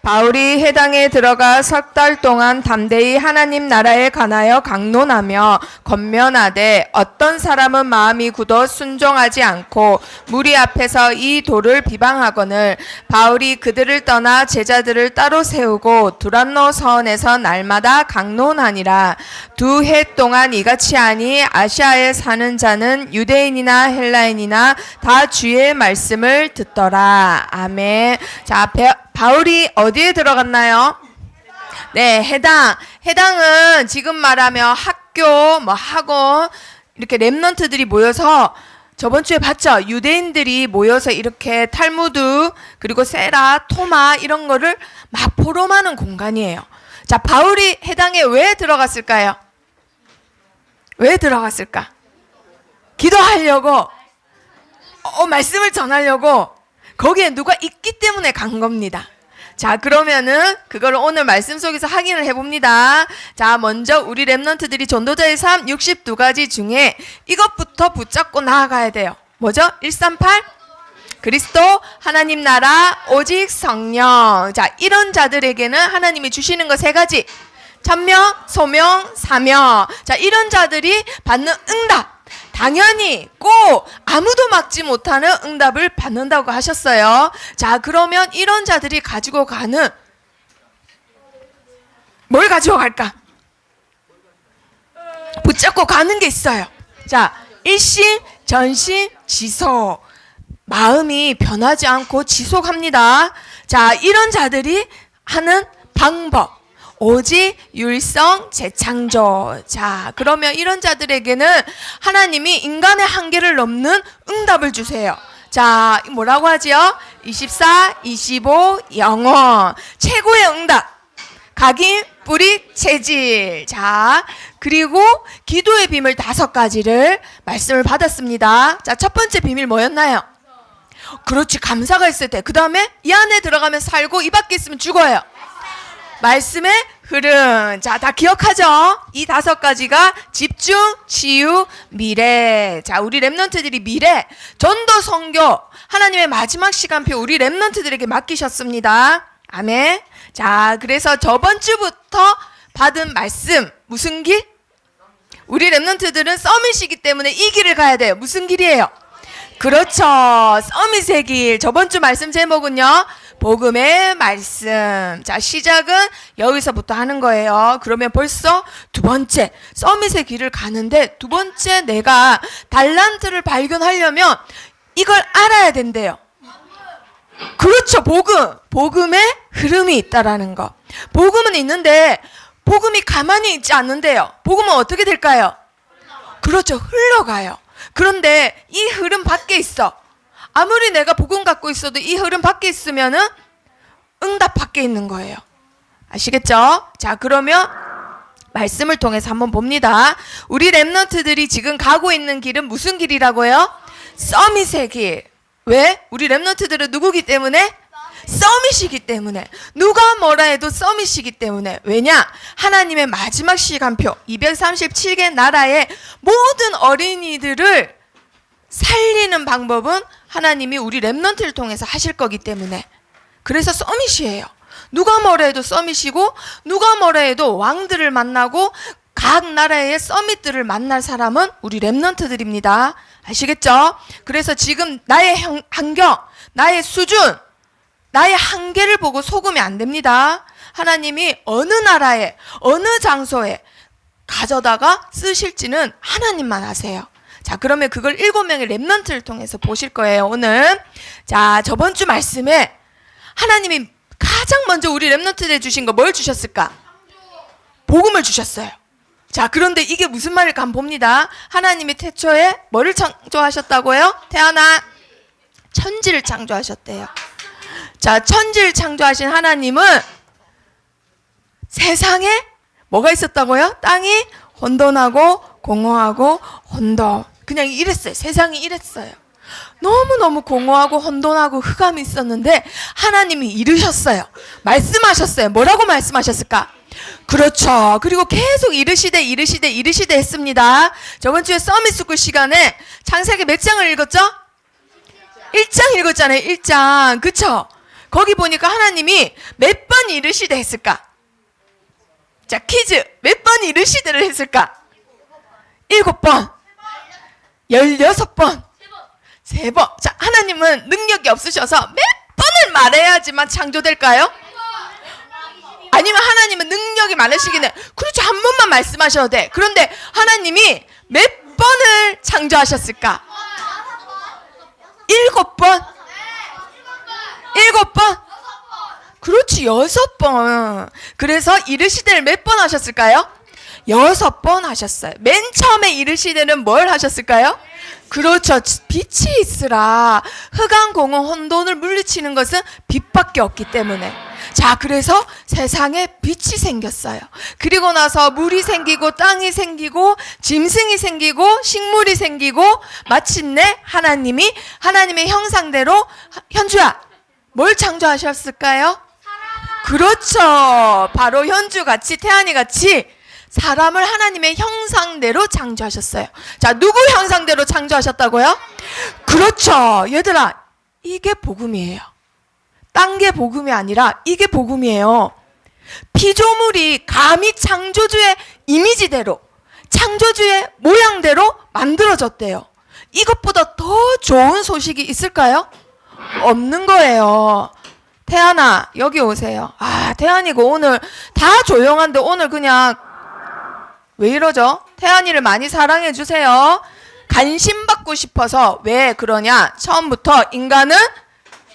바울이 해당에 들어가 석 달 동안 담대히 하나님 나라에 관하여 강론하며 권면하되 어떤 사람은 마음이 굳어 순종하지 않고 무리 앞에서 이 도를 비방하거늘 바울이 그들을 떠나 제자들을 따로 세우고 두란노 서원에서 날마다 강론하니라. 2해 동안 이같이 하니 아시아에 사는 자는 유대인이나 헬라인이나 다 주의 말씀을 듣더라. 아멘. 자, 바울이 어디에 들어갔나요? 네, 해당은 지금 말하면 학교, 학원, 이렇게 랩런트들이 모여서 저번 주에 봤죠? 유대인들이 모여서 이렇게 탈무드, 그리고 세라, 토마, 이런 거를 막 포럼하는 공간이에요. 자, 바울이 해당에 왜 들어갔을까요? 왜 들어갔을까? 기도하려고, 말씀을 전하려고, 거기에 누가 있기 때문에 간 겁니다. 자, 그러면은 그걸 오늘 말씀 속에서 확인을 해봅니다. 자, 먼저 우리 랩런트들이 전도자의 삶 62가지 중에 이것부터 붙잡고 나아가야 돼요. 뭐죠? 138? 그리스도, 하나님 나라, 오직 성령. 자, 이런 자들에게는 하나님이 주시는 거 3가지. 천명, 소명, 사명. 자, 이런 자들이 받는 응답. 당연히 꼭 아무도 막지 못하는 응답을 받는다고 하셨어요. 자, 그러면 이런 자들이 가지고 가는, 뭘 가지고 갈까? 붙잡고 가는 게 있어요. 자, 일심, 전심, 지속. 마음이 변하지 않고 지속합니다. 자, 이런 자들이 하는 방법. 오직 율성 재창조. 자, 그러면 이런 자들에게는 하나님이 인간의 한계를 넘는 응답을 주세요. 자, 뭐라고 하지요? 24, 25, 영원. 최고의 응답. 각인, 뿌리, 체질. 자, 그리고 기도의 비밀 5가지를 말씀을 받았습니다. 자, 첫 번째 비밀 뭐였나요? 그렇지, 감사가 있을 때. 그 다음에 이 안에 들어가면 살고 이 밖에 있으면 죽어요. 말씀의 흐름. 자, 다 기억하죠? 이 5가지가 집중, 치유, 미래. 자, 우리 랩런트들이 미래, 전도 선교, 하나님의 마지막 시간표 우리 랩런트들에게 맡기셨습니다. 아멘. 자, 그래서 저번 주부터 받은 말씀, 무슨 길? 우리 랩런트들은 서밋이기 때문에 이 길을 가야 돼요. 무슨 길이에요? 그렇죠. 서밋의 길. 저번 주 말씀 제목은요, 복음의 말씀. 자, 시작은 여기서부터 하는 거예요. 그러면 벌써 2번째, 서밋의 길을 가는데 2번째 내가 달란트를 발견하려면 이걸 알아야 된대요. 그렇죠. 복음의 흐름이 있다라는 거. 복음은 있는데 복음이 가만히 있지 않는데요. 복음은 어떻게 될까요? 그렇죠. 흘러가요. 그런데 이 흐름 밖에 있어. 아무리 내가 복음 갖고 있어도 이 흐름 밖에 있으면은 응답 밖에 있는 거예요. 아시겠죠? 자, 그러면 말씀을 통해서 한번 봅니다. 우리 랩런트들이 지금 가고 있는 길은 무슨 길이라고요? 서밋의 길. 왜? 우리 랩런트들은 누구기 때문에? 서밋이기 때문에. 누가 뭐라 해도 서밋이기 때문에. 왜냐? 하나님의 마지막 시간표 237개 나라의 모든 어린이들을 살리는 방법은 하나님이 우리 랩런트를 통해서 하실 거기 때문에. 그래서 서밋이에요. 누가 뭐라 해도 서밋이고, 누가 뭐라 해도 왕들을 만나고 각 나라의 서밋들을 만날 사람은 우리 랩런트들입니다. 아시겠죠? 그래서 지금 나의 환경, 나의 수준, 나의 한계를 보고 속으면 안 됩니다. 하나님이 어느 나라에, 어느 장소에 가져다가 쓰실지는 하나님만 아세요. 자, 그러면 그걸 7명의 랩런트를 통해서 보실 거예요, 오늘. 자, 저번 주 말씀에 하나님이 가장 먼저 우리 랩런트에 주신 거 뭘 주셨을까? 복음을 주셨어요. 자, 그런데 이게 무슨 말일까 한번 봅니다. 하나님이 태초에 뭐를 창조하셨다고요? 태어나 천지를 창조하셨대요. 자, 천지를 창조하신 하나님은 세상에 뭐가 있었다고요? 땅이 혼돈하고 공허하고 혼돈. 그냥 이랬어요. 세상이 이랬어요. 너무너무 공허하고 혼돈하고 흑암이 있었는데 하나님이 이르셨어요. 말씀하셨어요. 뭐라고 말씀하셨을까? 그렇죠. 그리고 계속 이르시되 했습니다. 저번 주에 서밋 스쿨 시간에 창세기 몇 장을 읽었죠? 1장 읽었잖아요. 1장. 그쵸? 거기 보니까 하나님이 몇 번 이르시되 했을까? 자, 퀴즈. 몇 번 이르시되를 했을까? 7번, 16번, 3번. 자, 하나님은 능력이 없으셔서 몇 번을 말해야지만 창조될까요? 아니면 하나님은 능력이 많으시긴 해. 그렇죠. 한 번만 말씀하셔도 돼. 그런데 하나님이 몇 번을 창조하셨을까? 7번? 7번? 그렇지, 6번. 그래서 이르시되를 몇 번 하셨을까요? 6번 하셨어요. 맨 처음에 이르시되는 뭘 하셨을까요? 그렇죠. 빛이 있으라. 흑암 공허 혼돈을 물리치는 것은 빛밖에 없기 때문에. 자, 그래서 세상에 빛이 생겼어요. 그리고 나서 물이 생기고 땅이 생기고 짐승이 생기고 식물이 생기고 마침내 하나님이 하나님의 형상대로 현주야, 뭘 창조하셨을까요? 그렇죠. 바로 현주같이 태안이같이 사람을 하나님의 형상대로 창조하셨어요. 자, 누구 형상대로 창조하셨다고요? 그렇죠. 얘들아, 이게 복음이에요. 딴 게 복음이 아니라 이게 복음이에요. 피조물이 감히 창조주의 이미지대로, 창조주의 모양대로 만들어졌대요. 이것보다 더 좋은 소식이 있을까요? 없는 거예요. 태안아, 여기 오세요. 아, 태안이고 오늘 다 조용한데 오늘 그냥 왜 이러죠? 태안이를 많이 사랑해 주세요. 관심받고 싶어서. 왜 그러냐? 처음부터 인간은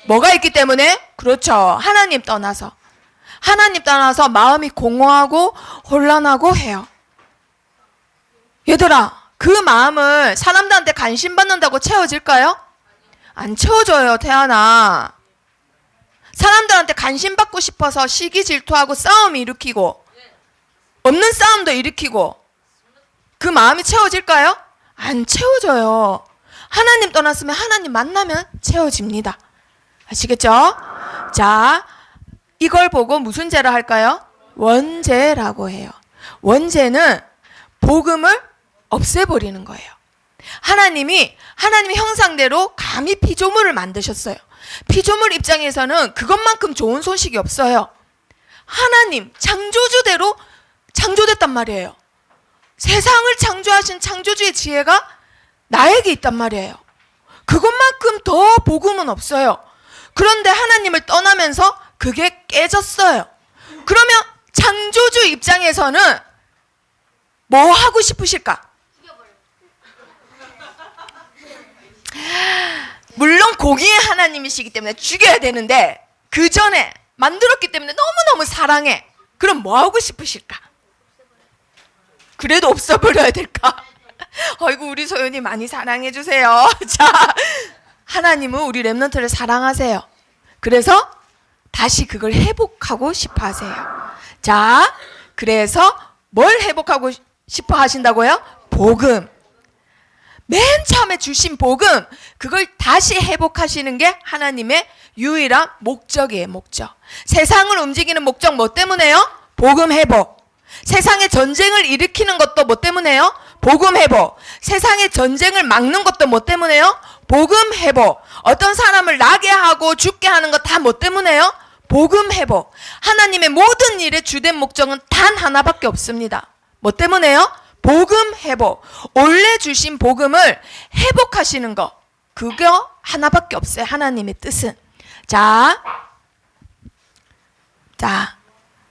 뭐가 있기 때문에? 그렇죠. 하나님 떠나서 마음이 공허하고 혼란하고 해요. 얘들아, 그 마음을 사람들한테 관심 받는다고 채워질까요? 안 채워져요, 태안아. 사람들한테 관심 받고 싶어서 시기 질투하고 싸움 일으키고 없는 싸움도 일으키고 그 마음이 채워질까요? 안 채워져요. 하나님 떠났으면 하나님 만나면 채워집니다. 아시겠죠? 자, 이걸 보고 무슨 죄라 할까요? 원죄라고 해요. 원죄는 복음을 없애버리는 거예요. 하나님의 형상대로 감히 피조물을 만드셨어요. 피조물 입장에서는 그것만큼 좋은 소식이 없어요. 하나님 창조주대로 창조됐단 말이에요. 세상을 창조하신 창조주의 지혜가 나에게 있단 말이에요. 그것만큼 더 복음은 없어요. 그런데 하나님을 떠나면서 그게 깨졌어요. 그러면 창조주 입장에서는 뭐 하고 싶으실까? 물론 공의의 하나님이시기 때문에 죽여야 되는데 그 전에 만들었기 때문에 너무너무 사랑해. 그럼 뭐 하고 싶으실까? 그래도 없어버려야 될까? 아이고, 우리 소연이 많이 사랑해 주세요. 자, 하나님은 우리 렘넌트를 사랑하세요. 그래서 다시 그걸 회복하고 싶어 하세요. 자, 그래서 뭘 회복하고 싶어 하신다고요? 복음. 맨 처음에 주신 복음, 그걸 다시 회복하시는 게 하나님의 유일한 목적이에요. 목적. 세상을 움직이는 목적 뭐 때문에요? 복음 회복. 세상에 전쟁을 일으키는 것도 뭐 때문에요? 복음 회복. 세상의 전쟁을 막는 것도 뭐 때문에요? 복음 회복. 어떤 사람을 나게 하고 죽게 하는 것 다 뭐 때문에요? 복음 회복. 하나님의 모든 일의 주된 목적은 단 하나밖에 없습니다. 뭐 때문에요? 복음 회복. 원래 주신 복음을 회복하시는 거, 그거 하나밖에 없어요. 하나님의 뜻은. 자,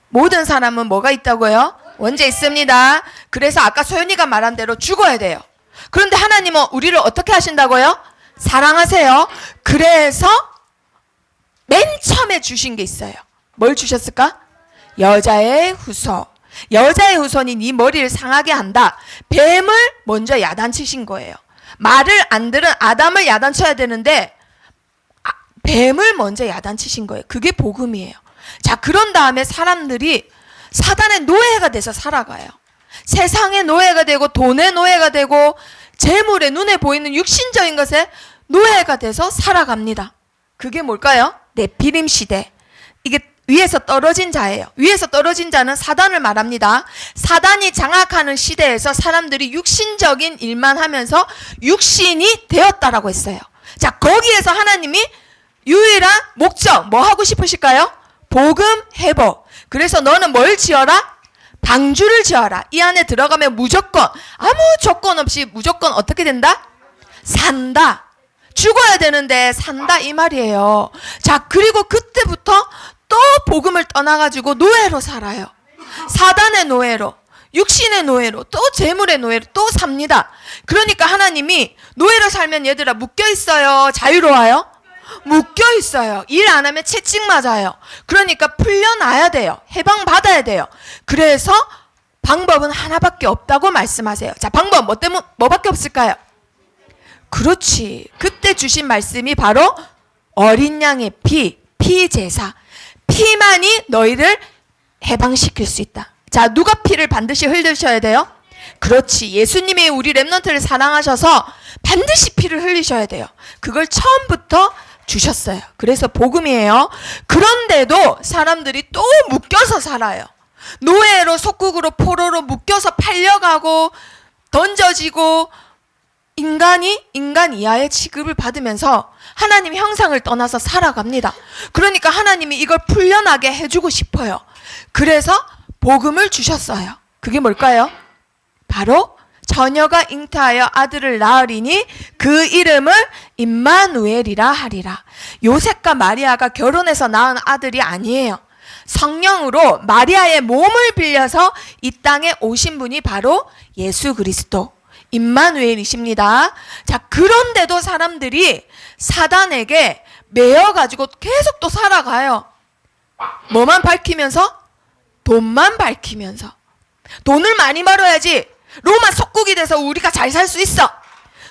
모든 사람은 뭐가 있다고요? 원죄 있습니다. 그래서 아까 소연이가 말한 대로 죽어야 돼요. 그런데 하나님은 우리를 어떻게 하신다고요? 사랑하세요. 그래서 맨 처음에 주신 게 있어요. 뭘 주셨을까? 여자의 후손. 여자의 후손이 네 머리를 상하게 한다. 뱀을 먼저 야단치신 거예요. 말을 안 들은 아담을 야단쳐야 되는데 뱀을 먼저 야단치신 거예요. 그게 복음이에요. 자, 그런 다음에 사람들이 사단의 노예가 돼서 살아가요. 세상의 노예가 되고 돈의 노예가 되고 재물에 눈에 보이는 육신적인 것에 노예가 돼서 살아갑니다. 그게 뭘까요? 네피림 시대. 이게 위에서 떨어진 자예요. 위에서 떨어진 자는 사단을 말합니다. 사단이 장악하는 시대에서 사람들이 육신적인 일만 하면서 육신이 되었다라고 했어요. 자, 거기에서 하나님이 유일한 목적 뭐 하고 싶으실까요? 복음 회복. 그래서 너는 뭘 지어라? 방주를 지어라. 이 안에 들어가면 무조건 아무 조건 없이 무조건 어떻게 된다? 산다. 죽어야 되는데 산다 이 말이에요. 자, 그리고 그때부터 또 복음을 떠나가지고 노예로 살아요. 사단의 노예로, 육신의 노예로, 또 재물의 노예로 또 삽니다. 그러니까 하나님이 노예로 살면 얘들아 묶여 있어요, 자유로워요? 묶여 있어요. 일 안 하면 채찍 맞아요. 그러니까 풀려나야 돼요. 해방 받아야 돼요. 그래서 방법은 하나밖에 없다고 말씀하세요. 자, 방법 뭐밖에 없을까요? 그렇지. 그때 주신 말씀이 바로 어린 양의 피 제사. 피만이 너희를 해방시킬 수 있다. 자, 누가 피를 반드시 흘리셔야 돼요? 그렇지. 예수님이 우리 렘넌트를 사랑하셔서 반드시 피를 흘리셔야 돼요. 그걸 처음부터 주셨어요. 그래서 복음이에요. 그런데도 사람들이 또 묶여서 살아요. 노예로, 속국으로, 포로로 묶여서 팔려가고 던져지고 인간 이하의 취급을 받으면서 하나님 형상을 떠나서 살아갑니다. 그러니까 하나님이 이걸 풀려나게 해주고 싶어요. 그래서 복음을 주셨어요. 그게 뭘까요? 바로 처녀가 잉태하여 아들을 낳으리니 그 이름을 임마누엘이라 하리라. 요셉과 마리아가 결혼해서 낳은 아들이 아니에요. 성령으로 마리아의 몸을 빌려서 이 땅에 오신 분이 바로 예수 그리스도 임마누엘이십니다. 자, 그런데도 사람들이 사단에게 매여가지고 계속 또 살아가요. 뭐만 밝히면서? 돈만 밝히면서. 돈을 많이 벌어야지 로마 속국이 돼서 우리가 잘 살 수 있어.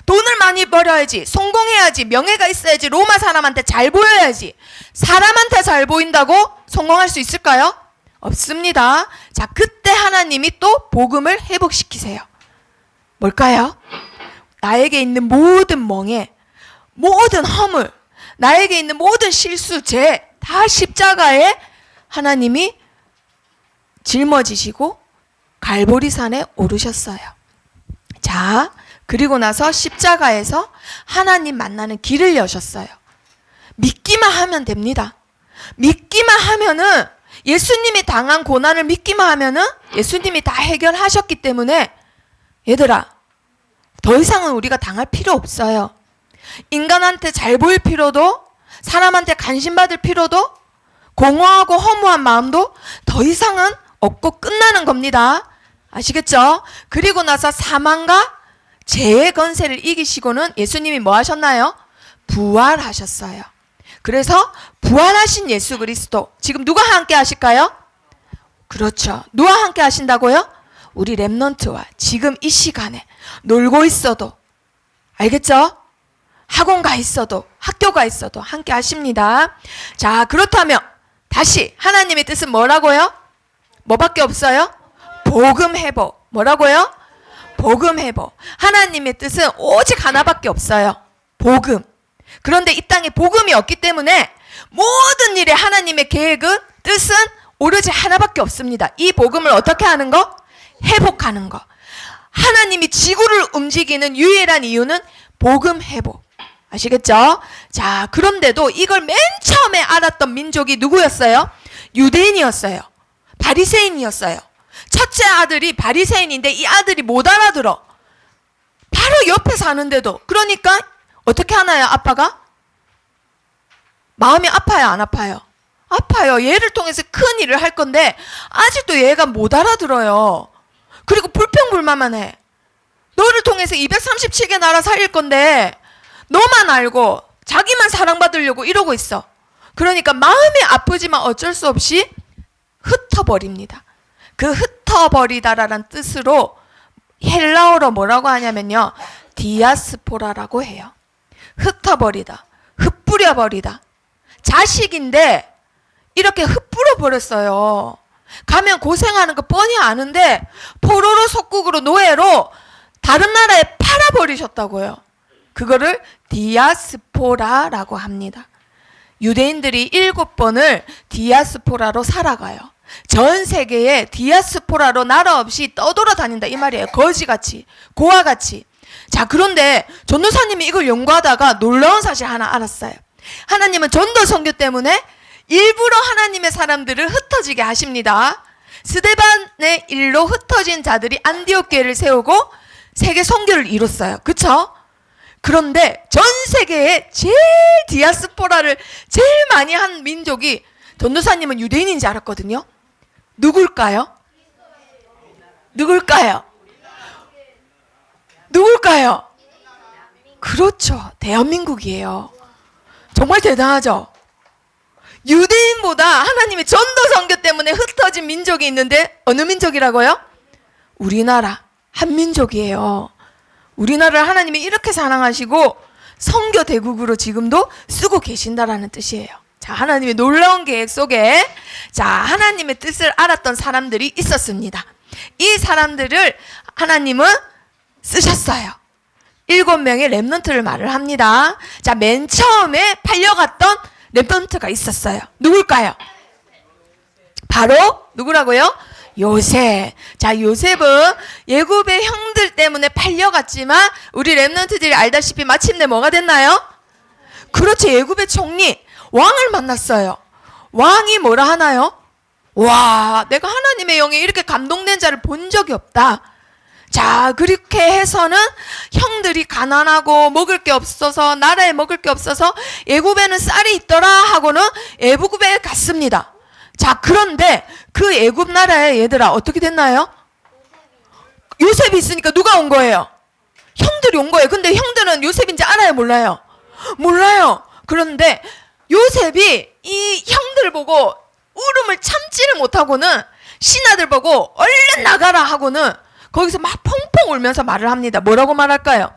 돈을 많이 벌어야지, 성공해야지, 명예가 있어야지, 로마 사람한테 잘 보여야지. 사람한테 잘 보인다고 성공할 수 있을까요? 없습니다. 자, 그때 하나님이 또 복음을 회복시키세요. 뭘까요? 나에게 있는 모든 멍에, 모든 허물, 나에게 있는 모든 실수, 죄 다 십자가에 하나님이 짊어지시고 갈보리산에 오르셨어요. 자, 그리고 나서 십자가에서 하나님 만나는 길을 여셨어요. 믿기만 하면 됩니다. 믿기만 하면은, 예수님이 당한 고난을 믿기만 하면은 예수님이 다 해결하셨기 때문에 얘들아, 더 이상은 우리가 당할 필요 없어요. 인간한테 잘 보일 필요도, 사람한테 관심받을 필요도, 공허하고 허무한 마음도 더 이상은 없고 끝나는 겁니다. 아시겠죠? 그리고 나서 사망과 죄의 권세를 이기시고는 예수님이 뭐 하셨나요? 부활하셨어요. 그래서 부활하신 예수 그리스도, 지금 누가 함께 하실까요? 그렇죠. 누가 함께 하신다고요? 우리 렘넌트와 지금 이 시간에 놀고 있어도, 알겠죠? 학원 가 있어도, 학교 가 있어도 함께 하십니다. 자, 그렇다면 다시 하나님의 뜻은 뭐라고요? 뭐밖에 없어요? 복음 회복. 뭐라고요? 복음 회복. 하나님의 뜻은 오직 하나밖에 없어요. 복음. 그런데 이 땅에 복음이 없기 때문에 모든 일에 하나님의 계획은, 뜻은 오로지 하나밖에 없습니다. 이 복음을 어떻게 하는 거? 회복하는 거. 하나님이 지구를 움직이는 유일한 이유는 복음 회복. 아시겠죠? 자, 그런데도 이걸 맨 처음에 알았던 민족이 누구였어요? 유대인이었어요. 바리새인이었어요. 첫째 아들이 바리새인인데 이 아들이 못 알아들어. 바로 옆에 사는데도. 그러니까 어떻게 하나요, 아빠가? 마음이 아파요, 안 아파요? 아파요. 얘를 통해서 큰 일을 할 건데 아직도 얘가 못 알아들어요. 그리고 불평불만만 해. 너를 통해서 237개 나라 살릴 건데 너만 알고 자기만 사랑받으려고 이러고 있어. 그러니까 마음이 아프지만 어쩔 수 없이 흩어버립니다. 그 흩어버리다라는 뜻으로 헬라어로 뭐라고 하냐면요, 디아스포라라고 해요. 흩어버리다, 흩뿌려버리다. 자식인데 이렇게 흩뿌려 버렸어요. 가면 고생하는 거 뻔히 아는데 포로로, 속국으로, 노예로 다른 나라에 팔아버리셨다고요. 그거를 디아스포라라고 합니다. 유대인들이 7번을 디아스포라로 살아가요. 전 세계에 디아스포라로 나라 없이 떠돌아다닌다 이 말이에요. 거지같이, 고아같이. 자, 그런데 전도사님이 이걸 연구하다가 놀라운 사실 하나 알았어요. 하나님은 전도 선교 때문에 일부러 하나님의 사람들을 흩어지게 하십니다. 스데반의 일로 흩어진 자들이 안디옥 교회를 세우고 세계 선교를 이뤘어요. 그쵸? 그런데 전 세계에 제일 디아스포라를 제일 많이 한 민족이, 전도사님은 유대인인지 알았거든요. 누굴까요? 누굴까요? 누굴까요? 그렇죠. 대한민국이에요. 정말 대단하죠? 유대인보다 하나님의 전도 선교 때문에 흩어진 민족이 있는데 어느 민족이라고요? 우리나라 한민족이에요. 우리나라를 하나님이 이렇게 사랑하시고 선교 대국으로 지금도 쓰고 계신다라는 뜻이에요. 자, 하나님의 놀라운 계획 속에 자, 하나님의 뜻을 알았던 사람들이 있었습니다. 이 사람들을 하나님은 쓰셨어요. 7명의 렘넌트를 말을 합니다. 자, 맨 처음에 팔려갔던 렘넌트가 있었어요. 누굴까요? 바로 누구라고요? 요셉. 자, 요셉은 예굽의 형들 때문에 팔려갔지만 우리 렘넌트들이 알다시피 마침내 뭐가 됐나요? 그렇죠. 예굽의 총리 왕을 만났어요. 왕이 뭐라 하나요? 와, 내가 하나님의 영에 이렇게 감동된 자를 본 적이 없다. 자, 그렇게 해서는 형들이 가난하고 먹을 게 없어서, 나라에 먹을 게 없어서 애굽에는 쌀이 있더라 하고는 애굽에 갔습니다. 자, 그런데 그 애굽 나라에 얘들아 어떻게 됐나요? 요셉이 있으니까 누가 온 거예요? 형들이 온 거예요. 근데 형들은 요셉인지 알아요, 몰라요? 몰라요. 그런데 요셉이 이 형들 보고 울음을 참지를 못하고는 신하들 보고 얼른 나가라 하고는 거기서 막 펑펑 울면서 말을 합니다. 뭐라고 말할까요?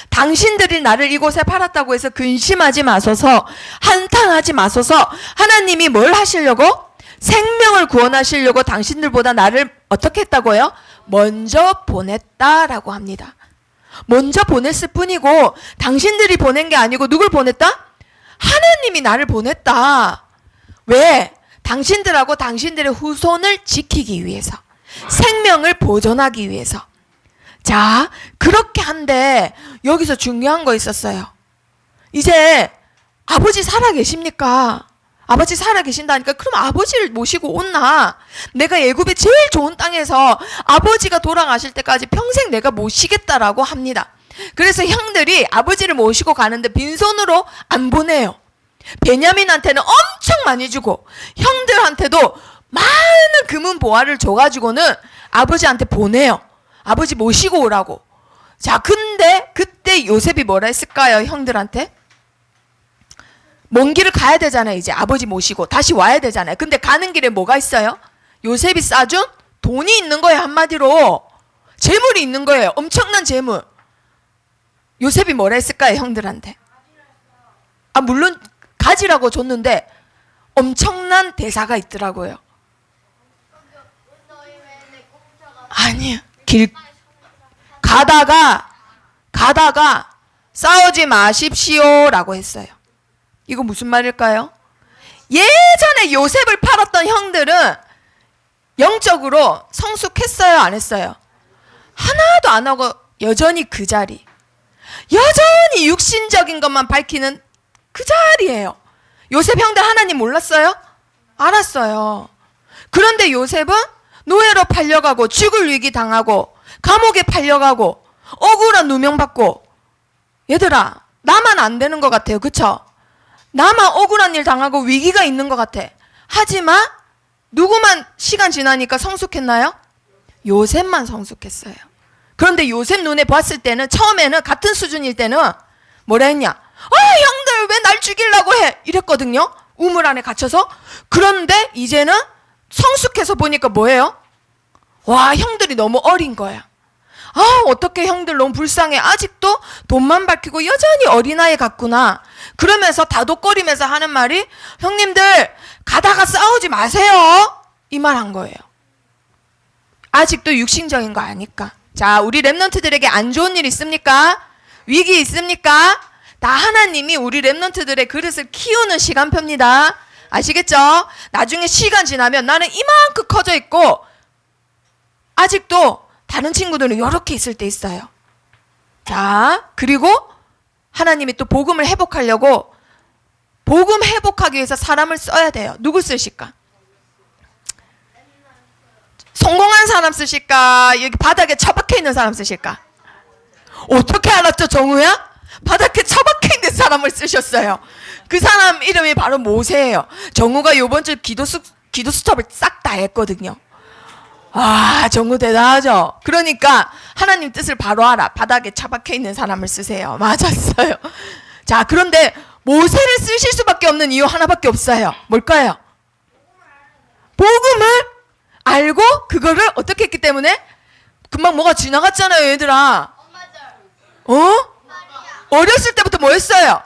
당신들이 나를 이곳에 팔았다고 해서 근심하지 마소서, 한탄하지 마소서. 하나님이 뭘 하시려고? 생명을 구원하시려고 당신들보다 나를 어떻게 했다고요? 먼저 보냈다라고 합니다. 먼저 보냈을 뿐이고 당신들이 보낸 게 아니고 누굴 보냈다? 하나님이 나를 보냈다. 왜? 당신들하고 당신들의 후손을 지키기 위해서, 생명을 보존하기 위해서. 자, 그렇게 한데 여기서 중요한 거 있었어요. 이제 아버지 살아 계십니까? 아버지 살아 계신다니까 그럼 아버지를 모시고 온나? 내가 애굽의 제일 좋은 땅에서 아버지가 돌아가실 때까지 평생 내가 모시겠다라고 합니다. 그래서 형들이 아버지를 모시고 가는데 빈손으로 안 보내요. 베냐민한테는 엄청 많이 주고 형들한테도 많은 금은 보화를 줘가지고는 아버지한테 보내요. 아버지 모시고 오라고. 자, 근데 그때 요셉이 뭐라 했을까요? 형들한테? 먼 길을 가야 되잖아요. 이제 아버지 모시고 다시 와야 되잖아요. 근데 가는 길에 뭐가 있어요? 요셉이 싸준 돈이 있는 거예요. 한마디로 재물이 있는 거예요. 엄청난 재물. 요셉이 뭐라 했을까요? 형들한테. 아, 물론 가지라고 줬는데 엄청난 대사가 있더라고요. 아니요. 가다가 싸우지 마십시오라고 했어요. 이거 무슨 말일까요? 예전에 요셉을 팔았던 형들은 영적으로 성숙했어요, 안 했어요? 하나도 안 하고 여전히 그 자리. 여전히 육신적인 것만 밝히는 그 자리예요. 요셉 형들 하나님 몰랐어요? 알았어요. 그런데 요셉은 노예로 팔려가고 죽을 위기 당하고 감옥에 팔려가고 억울한 누명받고. 얘들아, 나만 안 되는 것 같아요. 그쵸? 나만 억울한 일 당하고 위기가 있는 것 같아. 하지만 누구만 시간 지나니까 성숙했나요? 요셉만 성숙했어요. 그런데 요셉 눈에 봤을 때는 처음에는 같은 수준일 때는 뭐라 했냐? 형들 왜 날 죽이려고 해? 이랬거든요. 우물 안에 갇혀서. 그런데 이제는 성숙해서 보니까 뭐예요? 와, 형들이 너무 어린 거야. 어떻게 형들 너무 불쌍해. 아직도 돈만 밝히고 여전히 어린아이 같구나. 그러면서 다독거리면서 하는 말이 형님들 가다가 싸우지 마세요. 이 말 한 거예요. 아직도 육신적인 거 아니까. 자, 우리 렘넌트들에게 안 좋은 일 있습니까? 위기 있습니까? 다 하나님이 우리 렘넌트들의 그릇을 키우는 시간표입니다. 아시겠죠? 나중에 시간 지나면 나는 이만큼 커져 있고 아직도 다른 친구들은 이렇게 있을 때 있어요. 자, 그리고 하나님이 또 복음을 회복하려고 복음 회복하기 위해서 사람을 써야 돼요. 누구 쓰실까? 성공한 사람 쓰실까? 여기 바닥에 처박혀 있는 사람 쓰실까? 어떻게 알았죠, 정우야? 바닥에 처박혀 있는 사람을 쓰셨어요. 그 사람 이름이 바로 모세예요. 정우가 요번 주 기도 수첩을 싹 다 했거든요. 아, 정우 대단하죠? 그러니까 하나님 뜻을 바로 알아. 바닥에 처박혀 있는 사람을 쓰세요. 맞았어요. 자, 그런데 모세를 쓰실 수밖에 없는 이유 하나밖에 없어요. 뭘까요? 복음을 알고 그거를 어떻게 했기 때문에? 금방 뭐가 지나갔잖아요, 얘들아. 어렸을 때부터 뭐 했어요?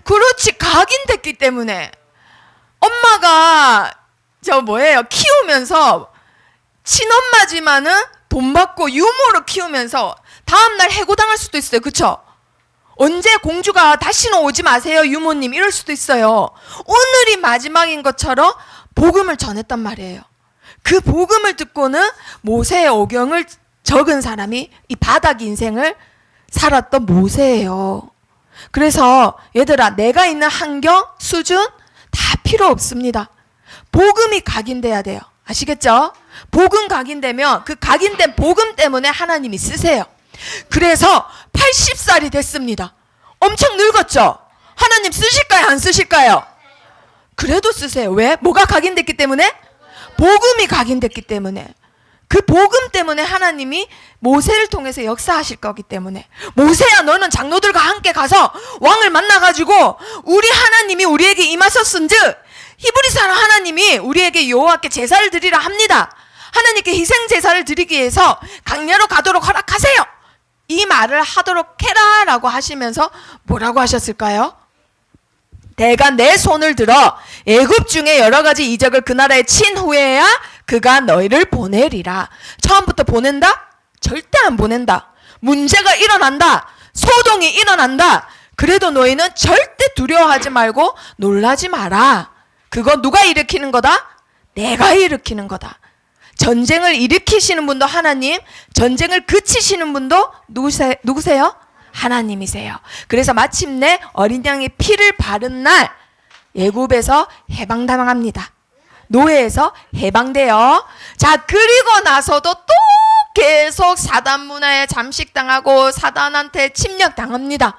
그렇지, 각인됐기 때문에. 엄마가 키우면서 친엄마지만은 돈 받고 유모로 키우면서 다음날 해고당할 수도 있어요. 그쵸? 언제 공주가 다시는 오지 마세요, 유모님, 이럴 수도 있어요. 오늘이 마지막인 것처럼 복음을 전했단 말이에요. 그 복음을 듣고는 모세의 오경을 적은 사람이 이 바닥 인생을 살았던 모세예요. 그래서 얘들아, 내가 있는 환경, 수준 다 필요 없습니다. 복음이 각인돼야 돼요. 아시겠죠? 복음 각인되면 그 각인된 복음 때문에 하나님이 쓰세요. 그래서 80살이 됐습니다. 엄청 늙었죠? 하나님 쓰실까요? 안 쓰실까요? 그래도 쓰세요. 왜? 뭐가 각인됐기 때문에? 복음이 각인됐기 때문에. 그 복음 때문에 하나님이 모세를 통해서 역사하실 거기 때문에. 모세야, 너는 장로들과 함께 가서 왕을 만나가지고 우리 하나님이 우리에게 임하셨은즉 히브리 사람 하나님이 우리에게 여호와께 제사를 드리라 합니다. 하나님께 희생 제사를 드리기 위해서 강야로 가도록 허락하세요. 이 말을 하도록 해라 라고 하시면서 뭐라고 하셨을까요? 내가 내 손을 들어 애굽 중에 여러 가지 이적을 그 나라에 친 후에야 그가 너희를 보내리라. 처음부터 보낸다? 절대 안 보낸다. 문제가 일어난다. 소동이 일어난다. 그래도 너희는 절대 두려워하지 말고 놀라지 마라. 그거 누가 일으키는 거다? 내가 일으키는 거다. 전쟁을 일으키시는 분도 하나님, 전쟁을 그치시는 분도 누구세요? 하나님이세요. 그래서 마침내 어린 양의 피를 바른 날 애굽에서 해방당합니다. 노예에서 해방돼요. 자, 그리고 나서도 또 계속 사단 문화에 잠식당하고 사단한테 침략당합니다.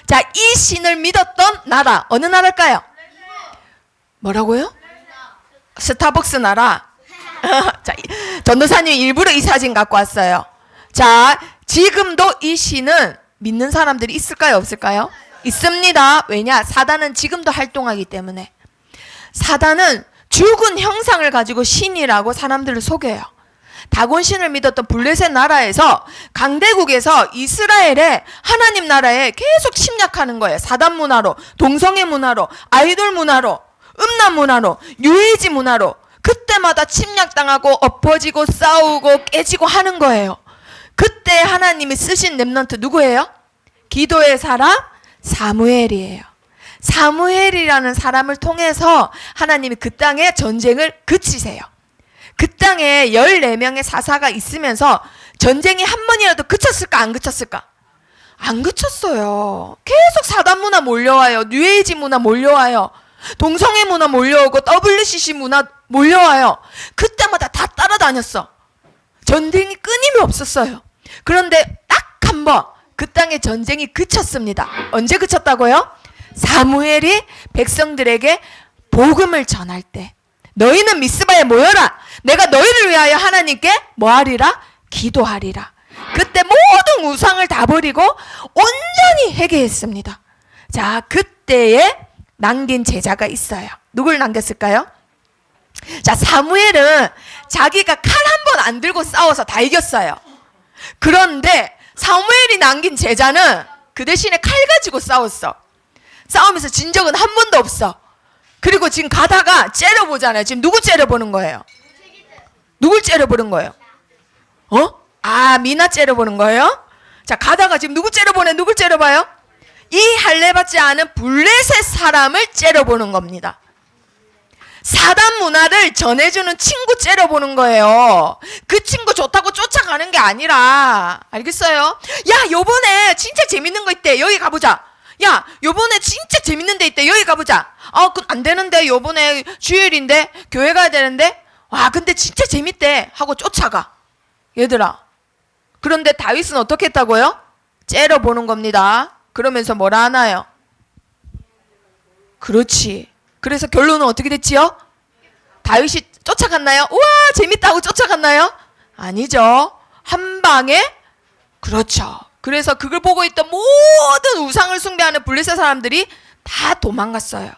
자, 이 신을 믿었던 나라, 어느 나라일까요? 뭐라고요? 스타벅스 나라. 자, 전도사님 일부러 이 사진 갖고 왔어요. 자, 지금도 이 신은 믿는 사람들이 있을까요? 없을까요? 있습니다. 왜냐? 사단은 지금도 활동하기 때문에. 사단은 죽은 형상을 가지고 신이라고 사람들을 속여요. 다곤신을 믿었던 블레셋 나라에서 강대국에서 이스라엘의 하나님 나라에 계속 침략하는 거예요. 사단 문화로, 동성애 문화로, 아이돌 문화로, 음란 문화로, 유해지 문화로 그때마다 침략당하고 엎어지고 싸우고 깨지고 하는 거예요. 그때 하나님이 쓰신 렘넌트 누구예요? 기도의 사람 사무엘이에요. 사무엘이라는 사람을 통해서 하나님이 그 땅의 전쟁을 그치세요. 그 땅에 14명의 사사가 있으면서 전쟁이 한 번이라도 그쳤을까 안 그쳤을까? 안 그쳤어요. 계속 사단 문화 몰려와요. 뉴에이지 문화 몰려와요. 동성애 문화 몰려오고 WCC 문화 몰려와요. 그때마다 다 따라다녔어. 전쟁이 끊임이 없었어요. 그런데 딱 한 번 그 땅의 전쟁이 그쳤습니다. 언제 그쳤다고요? 사무엘이 백성들에게 복음을 전할 때 너희는 미스바에 모여라. 내가 너희를 위하여 하나님께 뭐하리라? 기도하리라. 그때 모든 우상을 다 버리고 온전히 회개했습니다. 자, 그때에 남긴 제자가 있어요. 누굴 남겼을까요? 자, 사무엘은 자기가 칼 한 번 안 들고 싸워서 다 이겼어요. 그런데 사무엘이 남긴 제자는 그 대신에 칼 가지고 싸웠어. 싸우면서 진 적은 한 번도 없어. 그리고 지금 가다가 째려보잖아요. 지금 누구 째려보는 거예요? 누굴 째려보는 거예요? 미나 째려보는 거예요? 자, 가다가 지금 누구 째려보네? 누굴 째려봐요? 이 할례받지 않은 블레셋 사람을 째려보는 겁니다. 사단 문화를 전해주는 친구 째려보는 거예요. 그 친구 좋다고 쫓아가는 게 아니라. 알겠어요? 야, 요번에 진짜 재밌는 거 있대. 여기 가보자. 야, 요번에 진짜 재밌는 데 있대. 여기 가보자. 그건 안 되는데. 요번에 주일인데. 교회 가야 되는데. 와, 근데 진짜 재밌대. 하고 쫓아가. 얘들아. 그런데 다윗은 어떻게 했다고요? 째려보는 겁니다. 그러면서 뭐라 하나요? 그렇지. 그래서 결론은 어떻게 됐지요? 다윗이 쫓아갔나요? 우와, 재밌다고 쫓아갔나요? 아니죠. 한 방에. 그렇죠. 그래서 그걸 보고 있던 모든 우상을 숭배하는 블레셋 사람들이 다 도망갔어요.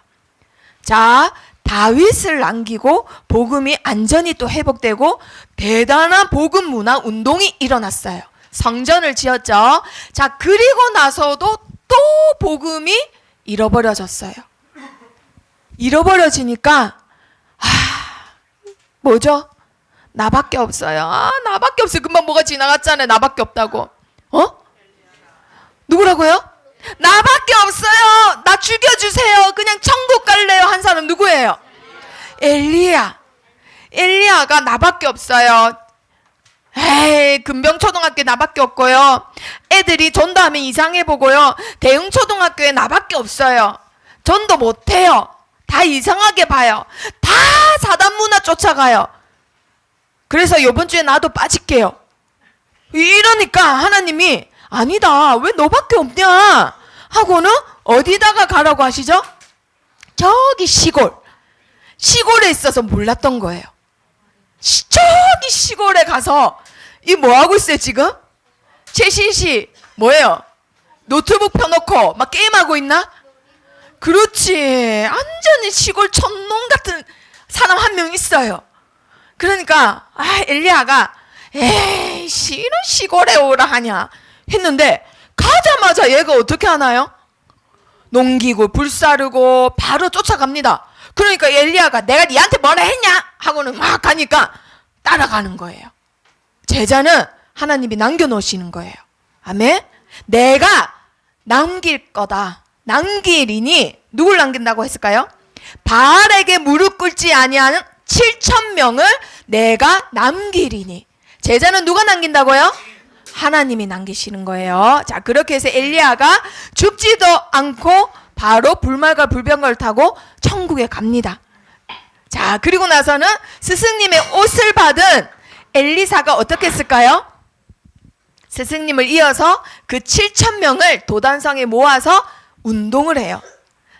자, 다윗을 남기고 복음이 안전히 또 회복되고 대단한 복음 문화 운동이 일어났어요. 성전을 지었죠. 자, 그리고 나서도 또 복음이 잃어버려졌어요. 잃어버려지니까 뭐죠? 나밖에 없어요. 나밖에 없어요. 금방 뭐가 지나갔잖아요. 나밖에 없다고. 누구라고요? 나밖에 없어요. 나 죽여주세요. 그냥 천국 갈래요. 한 사람 누구예요? 엘리야. 엘리야가 나밖에 없어요. 에이, 금병초등학교에 나밖에 없고요. 애들이 전도하면 이상해 보고요. 대흥초등학교에 나밖에 없어요. 전도 못해요. 다 이상하게 봐요. 다 사단 문화 쫓아가요. 그래서 이번 주에 나도 빠질게요. 이러니까 하나님이 아니다. 왜 너밖에 없냐? 하고는 어디다가 가라고 하시죠? 저기 시골에 있어서 몰랐던 거예요. 저기 시골에 가서 이 뭐하고 있어요 지금? 최신 씨 뭐예요? 노트북 펴놓고 막 게임하고 있나? 그렇지. 완전히 시골 촌놈 같은 사람 한 명 있어요. 그러니까 엘리야가 에이씨 이런 시골에 오라 하냐 했는데 가자마자 얘가 어떻게 하나요? 농기구 불사르고 바로 쫓아갑니다. 그러니까 엘리야가 내가 니한테 뭐라 했냐? 하고는 막 가니까 따라가는 거예요. 제자는 하나님이 남겨놓으시는 거예요. 아멘. 내가 남길 거다. 남기리니 누굴 남긴다고 했을까요? 바알에게 무릎 꿇지 아니하는 7,000명을 내가 남기리니. 제자는 누가 남긴다고요? 하나님이 남기시는 거예요. 자, 그렇게 해서 엘리야가 죽지도 않고 바로 불말과 불병거를 타고 천국에 갑니다. 자, 그리고 나서는 스승님의 옷을 받은 엘리사가 어떻게 했을까요? 스승님을 이어서 그 7,000명을 도단성에 모아서 운동을 해요.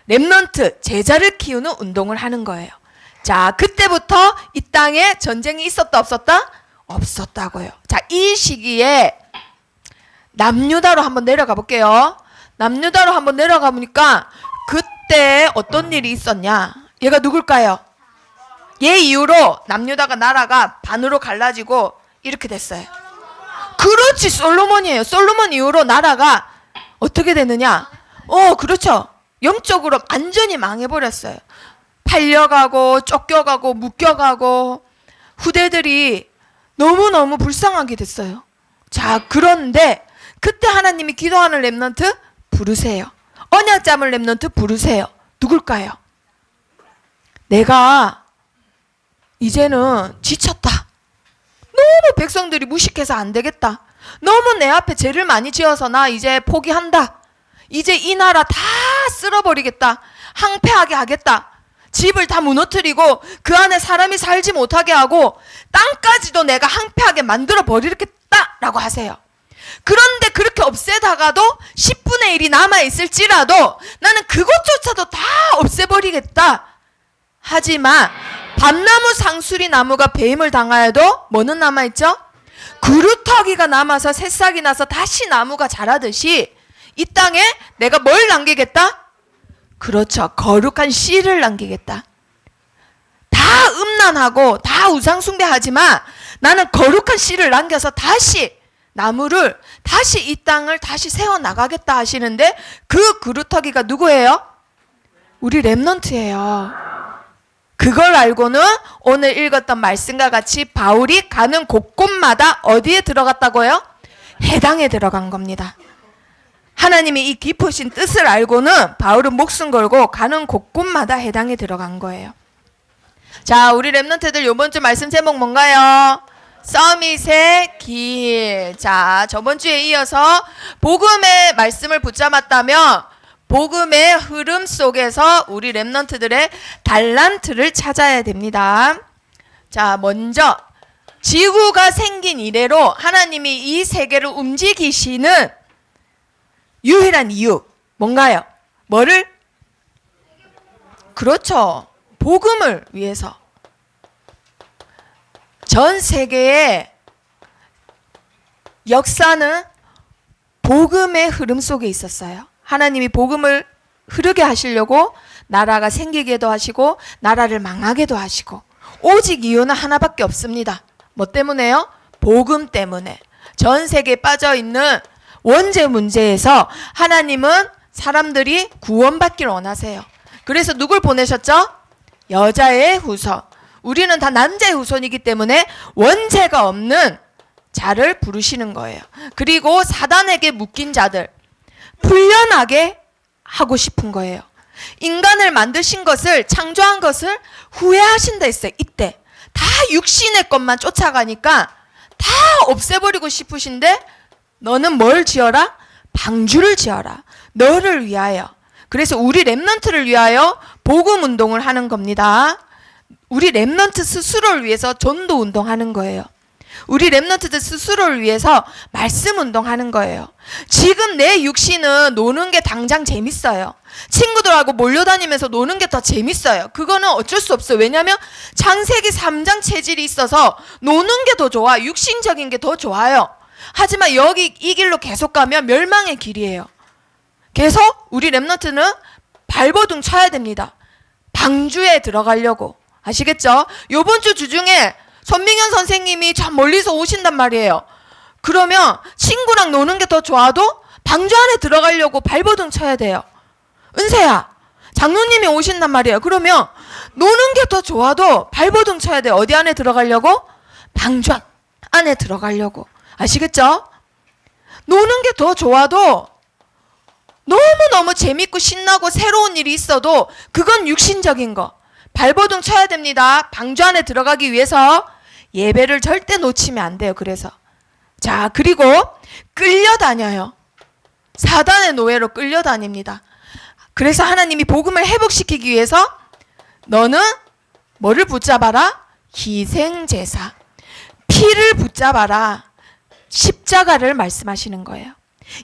렘넌트, 제자를 키우는 운동을 하는 거예요. 자, 그때부터 이 땅에 전쟁이 있었다 없었다? 없었다고요. 자, 이 시기에 남유다로 한번 내려가 볼게요. 남유다로 한번 내려가 보니까 그때 어떤 일이 있었냐? 얘가 누굴까요? 얘 이후로 남유다가 나라가 반으로 갈라지고 이렇게 됐어요. 그렇지, 솔로몬이에요. 솔로몬 이후로 나라가 어떻게 됐느냐? 그렇죠. 영적으로 완전히 망해버렸어요. 팔려가고 쫓겨가고 묶여가고 후대들이 너무너무 불쌍하게 됐어요. 자, 그런데 그때 하나님이 기도하는 렘넌트 부르세요. 언약 잡은 렘넌트 부르세요. 누굴까요? 내가 이제는 지쳤다. 너무 백성들이 무식해서 안 되겠다. 너무 내 앞에 죄를 많이 지어서 나 이제 포기한다. 이제 이 나라 다 쓸어버리겠다. 항폐하게 하겠다. 집을 다 무너뜨리고 그 안에 사람이 살지 못하게 하고 땅까지도 내가 항폐하게 만들어 버리겠다라고 하세요. 그런데 그렇게 없애다가도 10분의 1이 남아있을지라도 나는 그것조차도 다 없애버리겠다. 하지만 밤나무 상수리 나무가 배임을 당하여도 뭐는 남아있죠? 그루터기가 남아서 새싹이 나서 다시 나무가 자라듯이 이 땅에 내가 뭘 남기겠다? 그렇죠. 거룩한 씨를 남기겠다. 다 음란하고 다 우상숭배하지만 나는 거룩한 씨를 남겨서 다시 나무를 다시 이 땅을 다시 세워나가겠다 하시는데 그 그루터기가 누구예요? 우리 렘넌트예요. 그걸 알고는 오늘 읽었던 말씀과 같이 바울이 가는 곳곳마다 어디에 들어갔다고요? 해당에 들어간 겁니다. 하나님이 이 깊으신 뜻을 알고는 바울은 목숨 걸고 가는 곳곳마다 해당에 들어간 거예요. 자, 우리 렘넌트들 이번 주 말씀 제목 뭔가요? 서밋의 길. 자, 저번 주에 이어서 복음의 말씀을 붙잡았다면 복음의 흐름 속에서 우리 렘넌트들의 달란트를 찾아야 됩니다. 자, 먼저 지구가 생긴 이래로 하나님이 이 세계를 움직이시는 유일한 이유 뭔가요? 뭐를? 그렇죠. 복음을 위해서. 전 세계의 역사는 복음의 흐름 속에 있었어요. 하나님이 복음을 흐르게 하시려고 나라가 생기게도 하시고 나라를 망하게도 하시고, 오직 이유는 하나밖에 없습니다. 뭐 때문에요? 복음 때문에. 전 세계에 빠져 있는 원죄 문제에서 하나님은 사람들이 구원받기를 원하세요. 그래서 누굴 보내셨죠? 여자의 후손. 우리는 다 남자의 후손이기 때문에 원죄가 없는 자를 부르시는 거예요. 그리고 사단에게 묶인 자들 풀려나게 하고 싶은 거예요. 인간을 만드신 것을, 창조한 것을 후회하신다 했어요. 이때 다 육신의 것만 쫓아가니까 다 없애버리고 싶으신데, 너는 뭘 지어라? 방주를 지어라. 너를 위하여. 그래서 우리 렘넌트를 위하여 복음 운동을 하는 겁니다. 우리 렘넌트 스스로를 위해서 전도 운동하는 거예요. 우리 렘넌트들 스스로를 위해서 말씀 운동하는 거예요. 지금 내 육신은 노는 게 당장 재밌어요. 친구들하고 몰려다니면서 노는 게 더 재밌어요. 그거는 어쩔 수 없어요. 왜냐하면 창세기 3장 체질이 있어서 노는 게 더 좋아. 육신적인 게 더 좋아요. 하지만 여기 이 길로 계속 가면 멸망의 길이에요. 계속 우리 렘넌트는 발버둥 쳐야 됩니다. 방주에 들어가려고. 아시겠죠? 요번 주 주중에 손민현 선생님이 저 멀리서 오신단 말이에요. 그러면 친구랑 노는 게 더 좋아도 방주 안에 들어가려고 발버둥 쳐야 돼요. 은세야, 장로님이 오신단 말이에요. 그러면 노는 게 더 좋아도 발버둥 쳐야 돼요. 어디 안에 들어가려고? 방주 안에 들어가려고. 아시겠죠? 노는 게 더 좋아도, 너무너무 재밌고 신나고 새로운 일이 있어도 그건 육신적인 거. 발버둥 쳐야 됩니다. 방주 안에 들어가기 위해서 예배를 절대 놓치면 안 돼요. 그래서 자, 그리고 끌려다녀요. 사단의 노예로 끌려다닙니다. 그래서 하나님이 복음을 회복시키기 위해서 너는 뭐를 붙잡아라? 희생제사. 피를 붙잡아라. 십자가를 말씀하시는 거예요.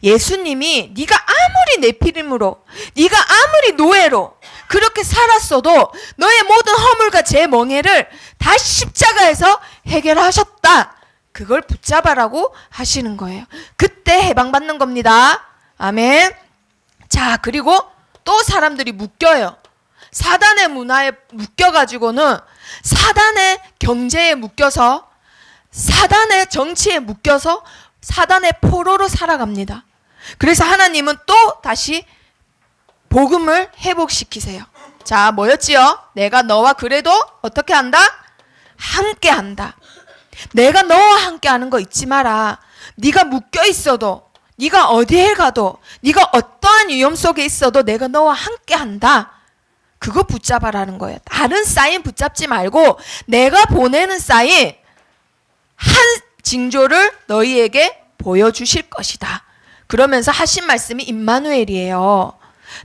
예수님이 네가 아무리 내피림으로, 네가 아무리 노예로 그렇게 살았어도 너의 모든 허물과 죄 멍해를 다 십자가에서 해결하셨다. 그걸 붙잡아라고 하시는 거예요. 그때 해방받는 겁니다. 아멘. 자, 그리고 또 사람들이 묶여요. 사단의 문화에 묶여가지고는 사단의 경제에 묶여서, 사단의 정치에 묶여서 사단의 포로로 살아갑니다. 그래서 하나님은 또 다시 복음을 회복시키세요. 자, 뭐였지요? 내가 너와 그래도 어떻게 한다? 함께 한다. 내가 너와 함께 하는 거 잊지 마라. 네가 묶여 있어도, 네가 어디에 가도, 네가 어떠한 위험 속에 있어도 내가 너와 함께 한다. 그거 붙잡아라는 거예요. 다른 사인 붙잡지 말고 내가 보내는 사인 한 징조를 너희에게 보여주실 것이다. 그러면서 하신 말씀이 임마누엘이에요.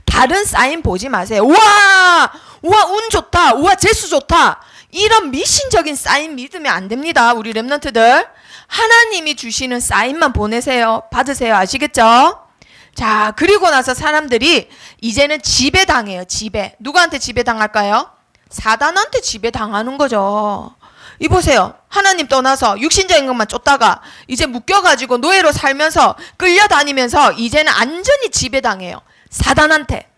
다른 사인 보지 마세요. 우와 운 좋다. 우와 재수 좋다. 이런 미신적인 사인 믿으면 안 됩니다. 우리 렘넌트들 하나님이 주시는 사인만 보내세요. 받으세요. 아시겠죠? 자, 그리고 나서 사람들이 이제는 지배당해요. 지배. 누구한테 지배당할까요? 사단한테 지배당하는 거죠. 이 보세요. 하나님 떠나서 육신적인 것만 쫓다가 이제 묶여가지고 노예로 살면서 끌려다니면서 이제는 완전히 지배당해요. 사단한테.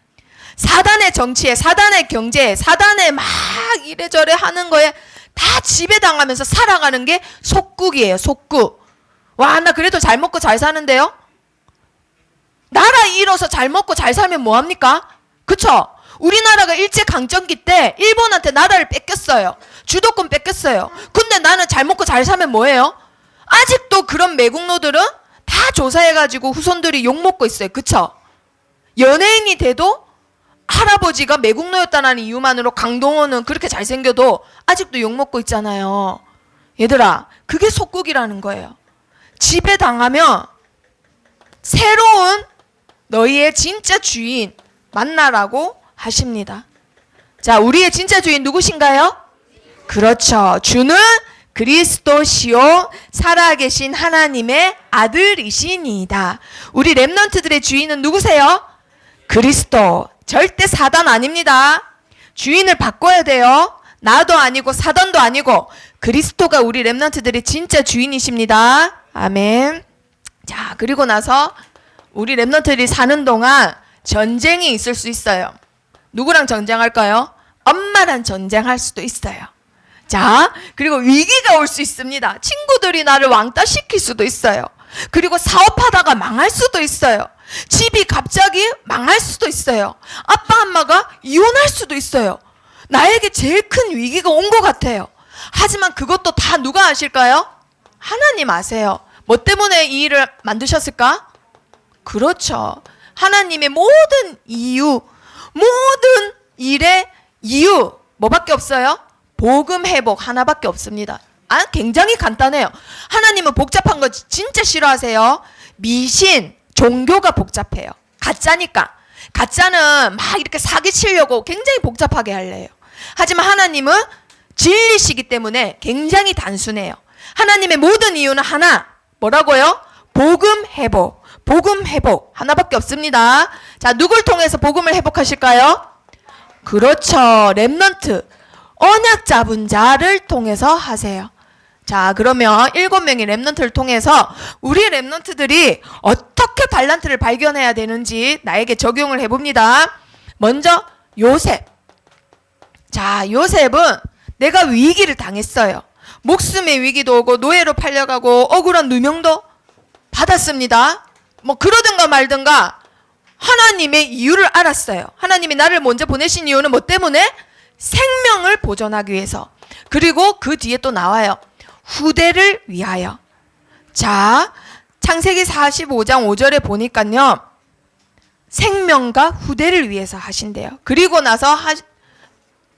사단의 정치에, 사단의 경제에, 사단의 막 이래저래 하는 거에 다 지배당하면서 살아가는 게 속국이에요. 속국. 와, 나 그래도 잘 먹고 잘 사는데요? 나라 잃어서 잘 먹고 잘 살면 뭐합니까? 그쵸? 우리나라가 일제강점기 때 일본한테 나라를 뺏겼어요. 주도권 뺏겼어요. 근데 나는 잘 먹고 잘 사면 뭐예요? 아직도 그런 매국노들은 다 조사해가지고 후손들이 욕먹고 있어요. 그쵸? 연예인이 돼도 할아버지가 매국노였다는 이유만으로 강동원은 그렇게 잘생겨도 아직도 욕먹고 있잖아요. 얘들아, 그게 속국이라는 거예요. 지배당하면 새로운 너희의 진짜 주인, 만나라고 하십니다. 자, 우리의 진짜 주인 누구신가요? 그렇죠. 주는 그리스도시요 살아계신 하나님의 아들이시니이다. 우리 렘넌트들의 주인은 누구세요? 그리스도. 절대 사단 아닙니다. 주인을 바꿔야 돼요. 나도 아니고 사단도 아니고 그리스도가 우리 렘넌트들의 진짜 주인이십니다. 아멘. 자, 그리고 나서 우리 렘넌트들이 사는 동안 전쟁이 있을 수 있어요. 누구랑 전쟁할까요? 엄마랑 전쟁할 수도 있어요. 자, 그리고 위기가 올 수 있습니다. 친구들이 나를 왕따시킬 수도 있어요. 그리고 사업하다가 망할 수도 있어요. 집이 갑자기 망할 수도 있어요. 아빠 엄마가 이혼할 수도 있어요. 나에게 제일 큰 위기가 온 것 같아요. 하지만 그것도 다 누가 아실까요? 하나님 아세요. 뭐 때문에 이 일을 만드셨을까? 그렇죠. 하나님의 모든 이유, 모든 일의 이유 뭐밖에 없어요? 복음 회복 하나밖에 없습니다. 굉장히 간단해요. 하나님은 복잡한 거 진짜 싫어하세요. 미신, 종교가 복잡해요. 가짜니까. 가짜는 막 이렇게 사기치려고 굉장히 복잡하게 하려요. 하지만 하나님은 진리시기 때문에 굉장히 단순해요. 하나님의 모든 이유는 하나. 뭐라고요? 복음 회복. 복음 회복 하나밖에 없습니다. 자, 누굴 통해서 복음을 회복하실까요? 그렇죠. 렘넌트. 언약 잡은 자를 통해서 하세요. 자, 그러면 7명의 렘넌트를 통해서 우리 렘넌트들이 어떻게 달란트를 발견해야 되는지 나에게 적용을 해봅니다. 먼저 요셉. 자, 요셉은 내가 위기를 당했어요. 목숨의 위기도 오고 노예로 팔려가고 억울한 누명도 받았습니다. 뭐 그러든가 말든가 하나님의 이유를 알았어요. 하나님이 나를 먼저 보내신 이유는 뭐 때문에? 생명을 보존하기 위해서. 그리고 그 뒤에 또 나와요. 후대를 위하여. 자, 창세기 45장 5절에 보니까요. 생명과 후대를 위해서 하신대요. 그리고 나서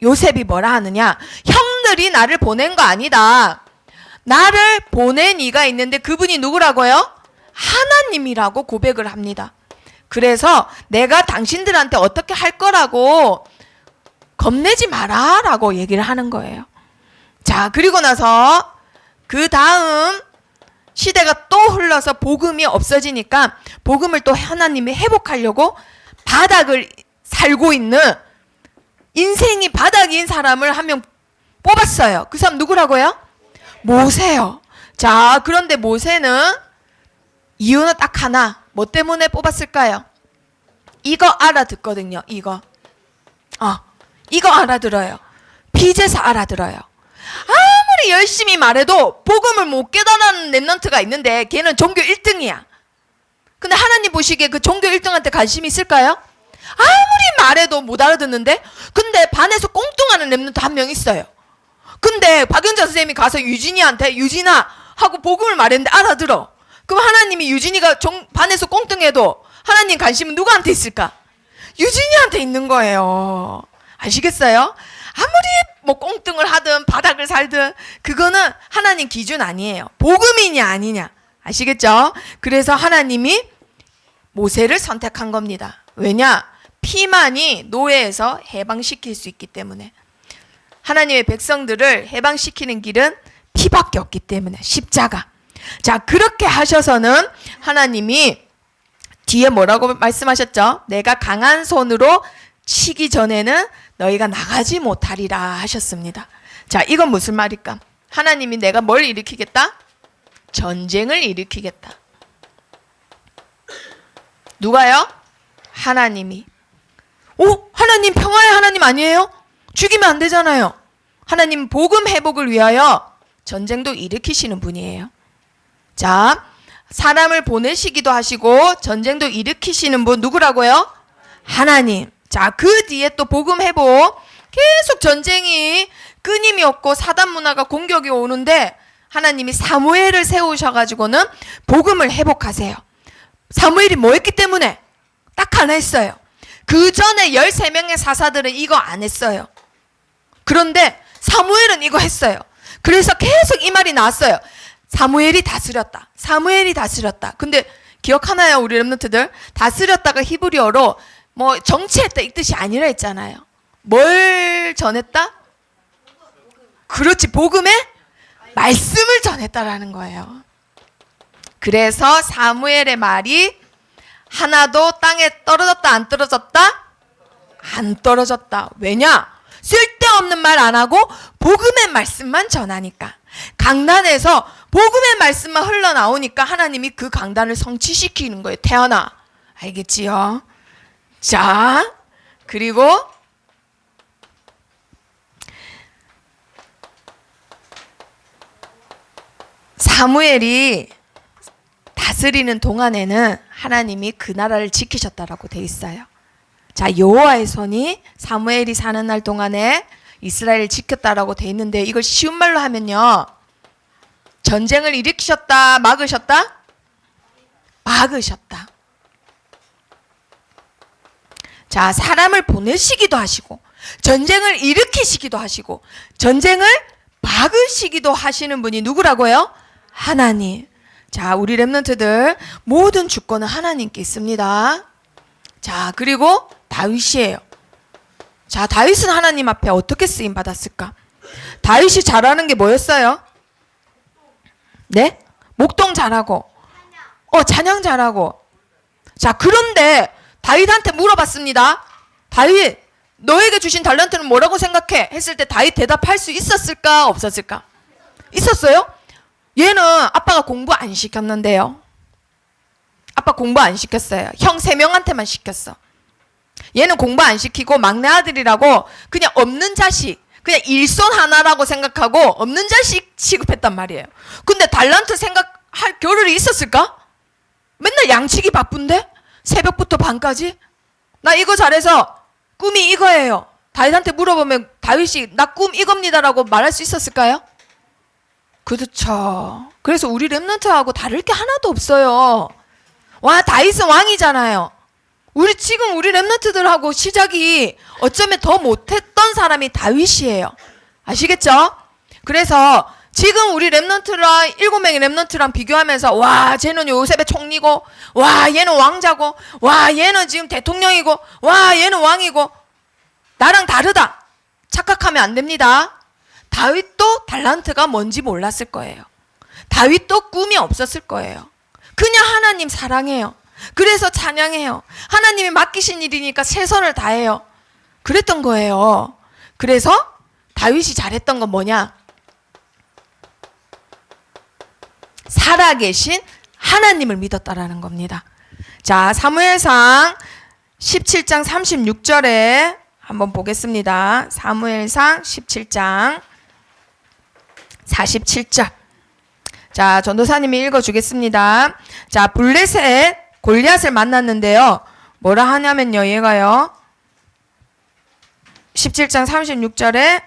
요셉이 뭐라 하느냐. 형들이 나를 보낸 거 아니다. 나를 보낸 이가 있는데 그분이 누구라고요? 하나님이라고 고백을 합니다. 그래서 내가 당신들한테 어떻게 할 거라고 겁내지 마라 라고 얘기를 하는 거예요. 자, 그리고 나서 그 다음 시대가 또 흘러서 복음이 없어지니까 복음을 또 하나님이 회복하려고 바닥을 살고 있는 인생이 바닥인 사람을 한 명 뽑았어요. 그 사람 누구라고요? 모세요. 자, 그런데 모세는 이유는 딱 하나. 뭐 때문에 뽑았을까요? 이거 알아듣거든요. 이거 알아들어요. 빚에서 알아들어요. 아무리 열심히 말해도 복음을 못 깨달아는 렘넌트가 있는데 걔는 종교 1등이야. 근데 하나님 보시기에 그 종교 1등한테 관심이 있을까요? 아무리 말해도 못 알아듣는데 근데 반에서 꽁뚱하는 렘넌트 한 명 있어요. 근데 박영자 선생님이 가서 유진이한테 유진아 하고 복음을 말했는데 알아들어. 그럼 하나님이 유진이가 반에서 꽁뚱해도 하나님 관심은 누구한테 있을까? 유진이한테 있는 거예요. 아시겠어요? 아무리 뭐 꽁뚱을 하든 바닥을 살든 그거는 하나님 기준 아니에요. 복음이냐 아니냐. 아시겠죠? 그래서 하나님이 모세를 선택한 겁니다. 왜냐? 피만이 노예에서 해방시킬 수 있기 때문에. 하나님의 백성들을 해방시키는 길은 피밖에 없기 때문에. 십자가. 자, 그렇게 하셔서는 하나님이 뒤에 뭐라고 말씀하셨죠? 내가 강한 손으로 치기 전에는 너희가 나가지 못하리라 하셨습니다. 자, 이건 무슨 말일까? 하나님이 내가 뭘 일으키겠다? 전쟁을 일으키겠다. 누가요? 하나님이. 하나님 평화의 하나님 아니에요? 죽이면 안 되잖아요. 하나님 복음 회복을 위하여 전쟁도 일으키시는 분이에요. 자, 사람을 보내시기도 하시고 전쟁도 일으키시는 분 누구라고요? 하나님. 자, 그 뒤에 또 복음 회복 계속 전쟁이 끊임이 없고 사단 문화가 공격이 오는데 하나님이 사무엘을 세우셔가지고는 복음을 회복하세요. 사무엘이 뭐 했기 때문에? 딱 하나 했어요. 그 전에 13명의 사사들은 이거 안 했어요. 그런데 사무엘은 이거 했어요. 그래서 계속 이 말이 나왔어요. 사무엘이 다스렸다. 사무엘이 다스렸다. 근데 기억하나요, 우리 렘넌트들? 다스렸다가 히브리어로 뭐 정치했다 이 뜻이 아니라 했잖아요. 뭘 전했다? 그렇지, 복음의 말씀을 전했다라는 거예요. 그래서 사무엘의 말이 하나도 땅에 떨어졌다 안 떨어졌다? 안 떨어졌다. 왜냐? 쓸데없는 말 안 하고 복음의 말씀만 전하니까. 강단에서 복음의 말씀만 흘러나오니까 하나님이 그 강단을 성취시키는 거예요. 태연아, 알겠지요? 자, 그리고 사무엘이 다스리는 동안에는 하나님이 그 나라를 지키셨다라고 돼 있어요. 자, 여호와의 손이 사무엘이 사는 날 동안에 이스라엘을 지켰다라고 돼 있는데, 이걸 쉬운 말로 하면요, 전쟁을 일으키셨다, 막으셨다? 막으셨다. 자, 사람을 보내시기도 하시고 전쟁을 일으키시기도 하시고 전쟁을 막으시기도 하시는 분이 누구라고요? 하나님. 자, 우리 렘넌트들 모든 주권은 하나님께 있습니다. 자, 그리고 다윗이에요. 자, 다윗은 하나님 앞에 어떻게 쓰임 받았을까? 다윗이 잘하는 게 뭐였어요? 네? 목동 잘하고, 찬양 잘하고. 자, 그런데 다윗한테 물어봤습니다. 다윗, 너에게 주신 달란트는 뭐라고 생각해? 했을 때 다윗 대답할 수 있었을까? 없었을까? 있었어요? 얘는 아빠가 공부 안 시켰는데요. 아빠 공부 안 시켰어요. 형 3명한테만 시켰어. 얘는 공부 안 시키고 막내 아들이라고 그냥 없는 자식, 그냥 일손 하나라고 생각하고 없는 자식 취급했단 말이에요. 근데 달란트 생각할 겨를이 있었을까? 맨날 양치기 바쁜데? 새벽부터 밤까지? 나 이거 잘해서 꿈이 이거예요. 다윗한테 물어보면 다윗이 나 꿈 이겁니다라고 말할 수 있었을까요? 그렇죠. 그래서 우리 렘넌트하고 다를 게 하나도 없어요. 와, 다윗은 왕이잖아요. 우리 렘넌트들하고 시작이 어쩌면 더 못했던 사람이 다윗이에요. 아시겠죠? 그래서 지금 우리 렘넌트랑 7명의 렘넌트랑 비교하면서, 와, 쟤는 요셉의 총리고, 와, 얘는 왕자고, 와, 얘는 지금 대통령이고, 와, 얘는 왕이고, 나랑 다르다 착각하면 안 됩니다. 다윗도 달란트가 뭔지 몰랐을 거예요. 다윗도 꿈이 없었을 거예요. 그냥 하나님 사랑해요. 그래서 찬양해요. 하나님이 맡기신 일이니까 최선을 다해요. 그랬던 거예요. 그래서 다윗이 잘했던 건 뭐냐? 살아계신 하나님을 믿었다라는 겁니다. 자, 사무엘상 17장 36절에 한번 보겠습니다. 사무엘상 17장 47절. 자, 전도사님이 읽어주겠습니다. 자, 블레셋 골리앗을 만났는데요. 뭐라 하냐면요, 얘가요. 17장 36절에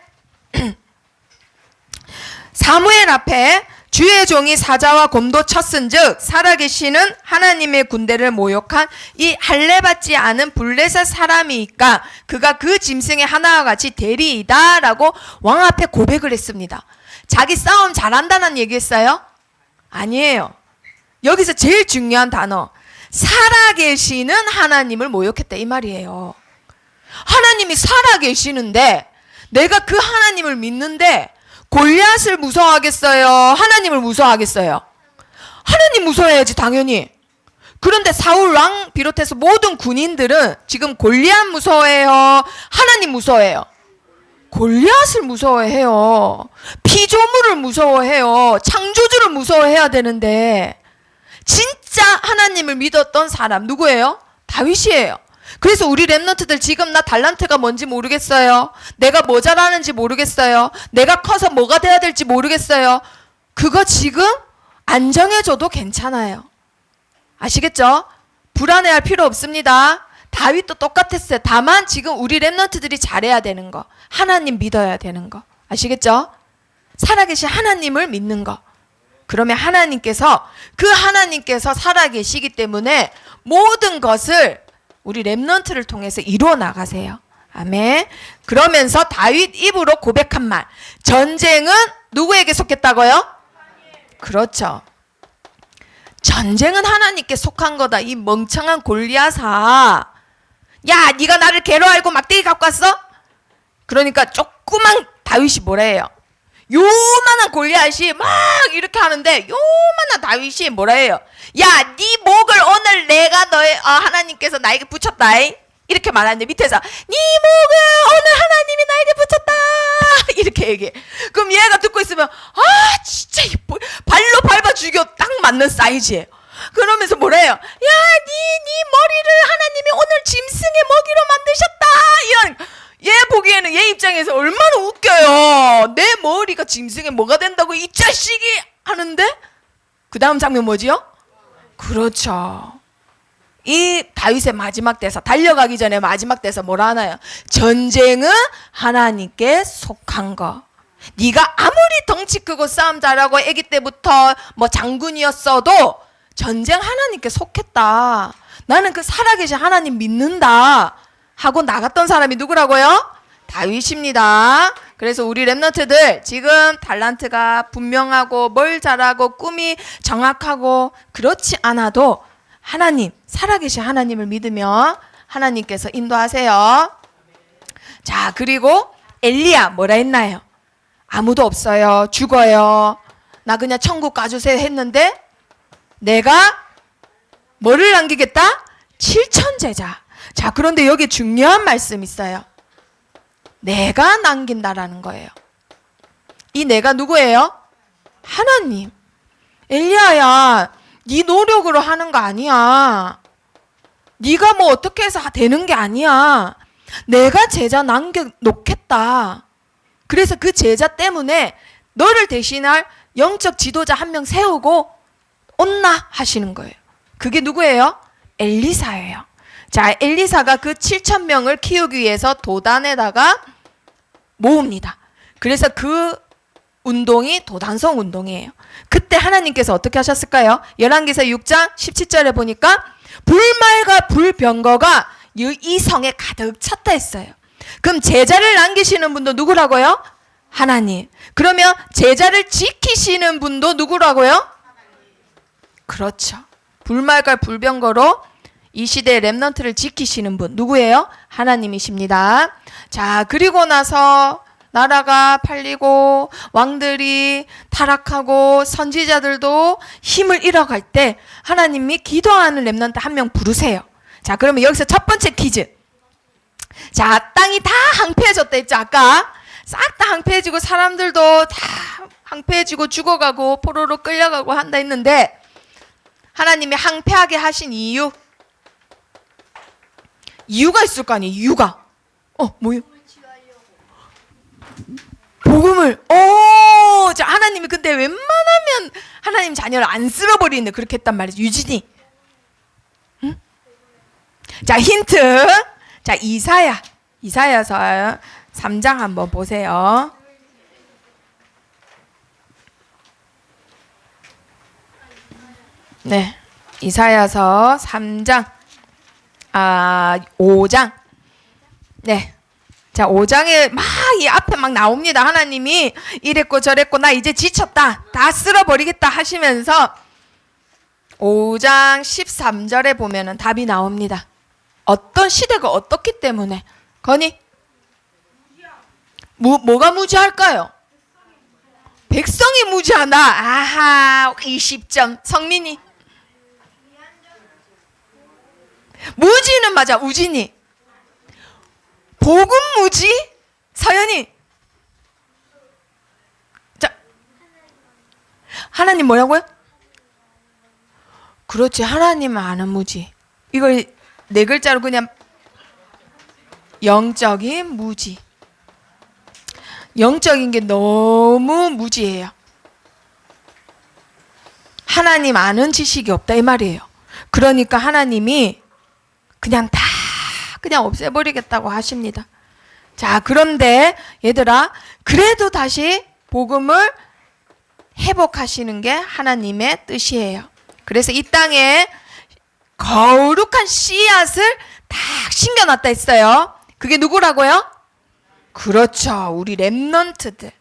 사무엘 앞에 주의 종이 사자와 곰도 쳤은즉 살아계시는 하나님의 군대를 모욕한 이 할례받지 않은 블레셋 사람이니까 그가 그 짐승의 하나와 같이 되리이다 라고 왕 앞에 고백을 했습니다. 자기 싸움 잘한다는 얘기했어요? 아니에요. 여기서 제일 중요한 단어, 살아계시는 하나님을 모욕했다 이 말이에요. 하나님이 살아계시는데 내가 그 하나님을 믿는데 골리앗을 무서워하겠어요? 하나님을 무서워하겠어요? 하나님 무서워해야지 당연히. 그런데 사울 왕 비롯해서 모든 군인들은 지금 골리앗 무서워해요? 하나님 무서워해요? 골리앗을 무서워해요. 피조물을 무서워해요. 창조주를 무서워해야 되는데 진짜 하나님을 믿었던 사람 누구예요? 다윗이에요. 그래서 우리 렘넌트들 지금 나 달란트가 뭔지 모르겠어요. 내가 뭐 잘하는지 모르겠어요. 내가 커서 뭐가 돼야 될지 모르겠어요. 그거 지금 안 정해줘도 괜찮아요. 아시겠죠? 불안해할 필요 없습니다. 다윗도 똑같았어요. 다만 지금 우리 렘넌트들이 잘해야 되는 거, 하나님 믿어야 되는 거. 아시겠죠? 살아계신 하나님을 믿는 거. 그러면 하나님께서 살아계시기 때문에 모든 것을 우리 렘넌트를 통해서 이루어 나가세요. 아멘. 그러면서 다윗 입으로 고백한 말, 전쟁은 누구에게 속했다고요? 그렇죠. 전쟁은 하나님께 속한 거다. 이 멍청한 골리앗아, 야, 네가 나를 개로 알고 막대기 갖고 왔어? 그러니까 조그만 다윗이 뭐라 해요? 요만한 골리앗이 막 이렇게 하는데 요만한 다윗이 뭐라 해요? 야, 네 목을 오늘 내가 너의 하나님께서 나에게 붙였다. 이렇게 말하는데 밑에서 네 목을 오늘 하나님이 나에게 붙였다. 이렇게 얘기해. 그럼 얘가 듣고 있으면 진짜 발로 밟아 죽여 딱 맞는 사이즈예요. 그러면서 뭐라 해요? 야, 네 머리를 하나님이 오늘 짐승의 먹이로 만드셨다. 이런, 얘 보기에는 얘 입장에서 얼마나 웃겨요. 내 머리가 짐승의 뭐가 된다고 이 자식이 하는데 그 다음 장면 뭐지요? 그렇죠. 이 다윗의 마지막 대사, 달려가기 전에 마지막 대사 뭐라 하나요? 전쟁은 하나님께 속한 거. 네가 아무리 덩치 크고 싸움 잘하고 아기 때부터 뭐 장군이었어도 전쟁 하나님께 속했다. 나는 그 살아계신 하나님 믿는다 하고 나갔던 사람이 누구라고요? 다윗입니다. 그래서 우리 랩런트들 지금 달란트가 분명하고 뭘 잘하고 꿈이 정확하고 그렇지 않아도 하나님, 살아계신 하나님을 믿으며 하나님께서 인도하세요. 자, 그리고 엘리야 뭐라 했나요? 아무도 없어요. 죽어요. 나 그냥 천국 가주세요 했는데 내가 뭐를 남기겠다? 7천 제자. 자, 그런데 여기 중요한 말씀 있어요. 내가 남긴다라는 거예요. 이 내가 누구예요? 하나님. 엘리야야, 네 노력으로 하는 거 아니야. 네가 뭐 어떻게 해서 되는 게 아니야. 내가 제자 남겨놓겠다. 그래서 그 제자 때문에 너를 대신할 영적 지도자 한 명 세우고 온나 하시는 거예요. 그게 누구예요? 엘리사예요. 자, 엘리사가 그 7천 명을 키우기 위해서 도단에다가 모읍니다. 그래서 그 운동이 도단성 운동이에요. 그때 하나님께서 어떻게 하셨을까요? 열왕기서 6장 17절에 보니까 불말과 불병거가 이 성에 가득 찼다 했어요. 그럼 제자를 남기시는 분도 누구라고요? 하나님. 그러면 제자를 지키시는 분도 누구라고요? 그렇죠. 불말과 불병거로 이 시대의 렘넌트를 지키시는 분 누구예요? 하나님이십니다. 자, 그리고 나서 나라가 팔리고 왕들이 타락하고 선지자들도 힘을 잃어갈 때 하나님이 기도하는 렘넌트 한 명 부르세요. 자, 그러면 여기서 첫 번째 퀴즈. 자, 땅이 다 황폐해졌다 했죠. 아까 싹 다 황폐해지고 사람들도 다 황폐해지고 죽어가고 포로로 끌려가고 한다 했는데 하나님이 황폐하게 하신 이유가 있을 거 아니에요. 이유가. 뭐요? 복음을. 자, 하나님이 근데 웬만하면 하나님 자녀를 안 쓸어버리는데 그렇게 했단 말이죠. 유진이. 응? 자, 힌트. 자, 이사야서 3장 한번 보세요. 네. 이사야서 3장. 5장. 네. 자, 5장에 막 이 앞에 막 나옵니다. 하나님이 이랬고 저랬고 나 이제 지쳤다. 다 쓸어버리겠다 하시면서 5장 13절에 보면은 답이 나옵니다. 어떤 시대가 어떻기 때문에. 건이? 뭐가 무지할까요? 백성이 무지하다. 아하, 20점. 성민이? 무지는 맞아. 우진이. 복음 무지? 서연이. 자, 하나님 뭐라고요? 그렇지. 하나님은 아는 무지. 이걸 네 글자로 그냥 영적인 무지. 영적인 게 너무 무지해요. 하나님 아는 지식이 없다 이 말이에요. 그러니까 하나님이 그냥 다 그냥 없애버리겠다고 하십니다. 자, 그런데 얘들아, 그래도 다시 복음을 회복하시는 게 하나님의 뜻이에요. 그래서 이 땅에 거룩한 씨앗을 딱 심겨놨다 했어요. 그게 누구라고요? 그렇죠. 우리 렘넌트들.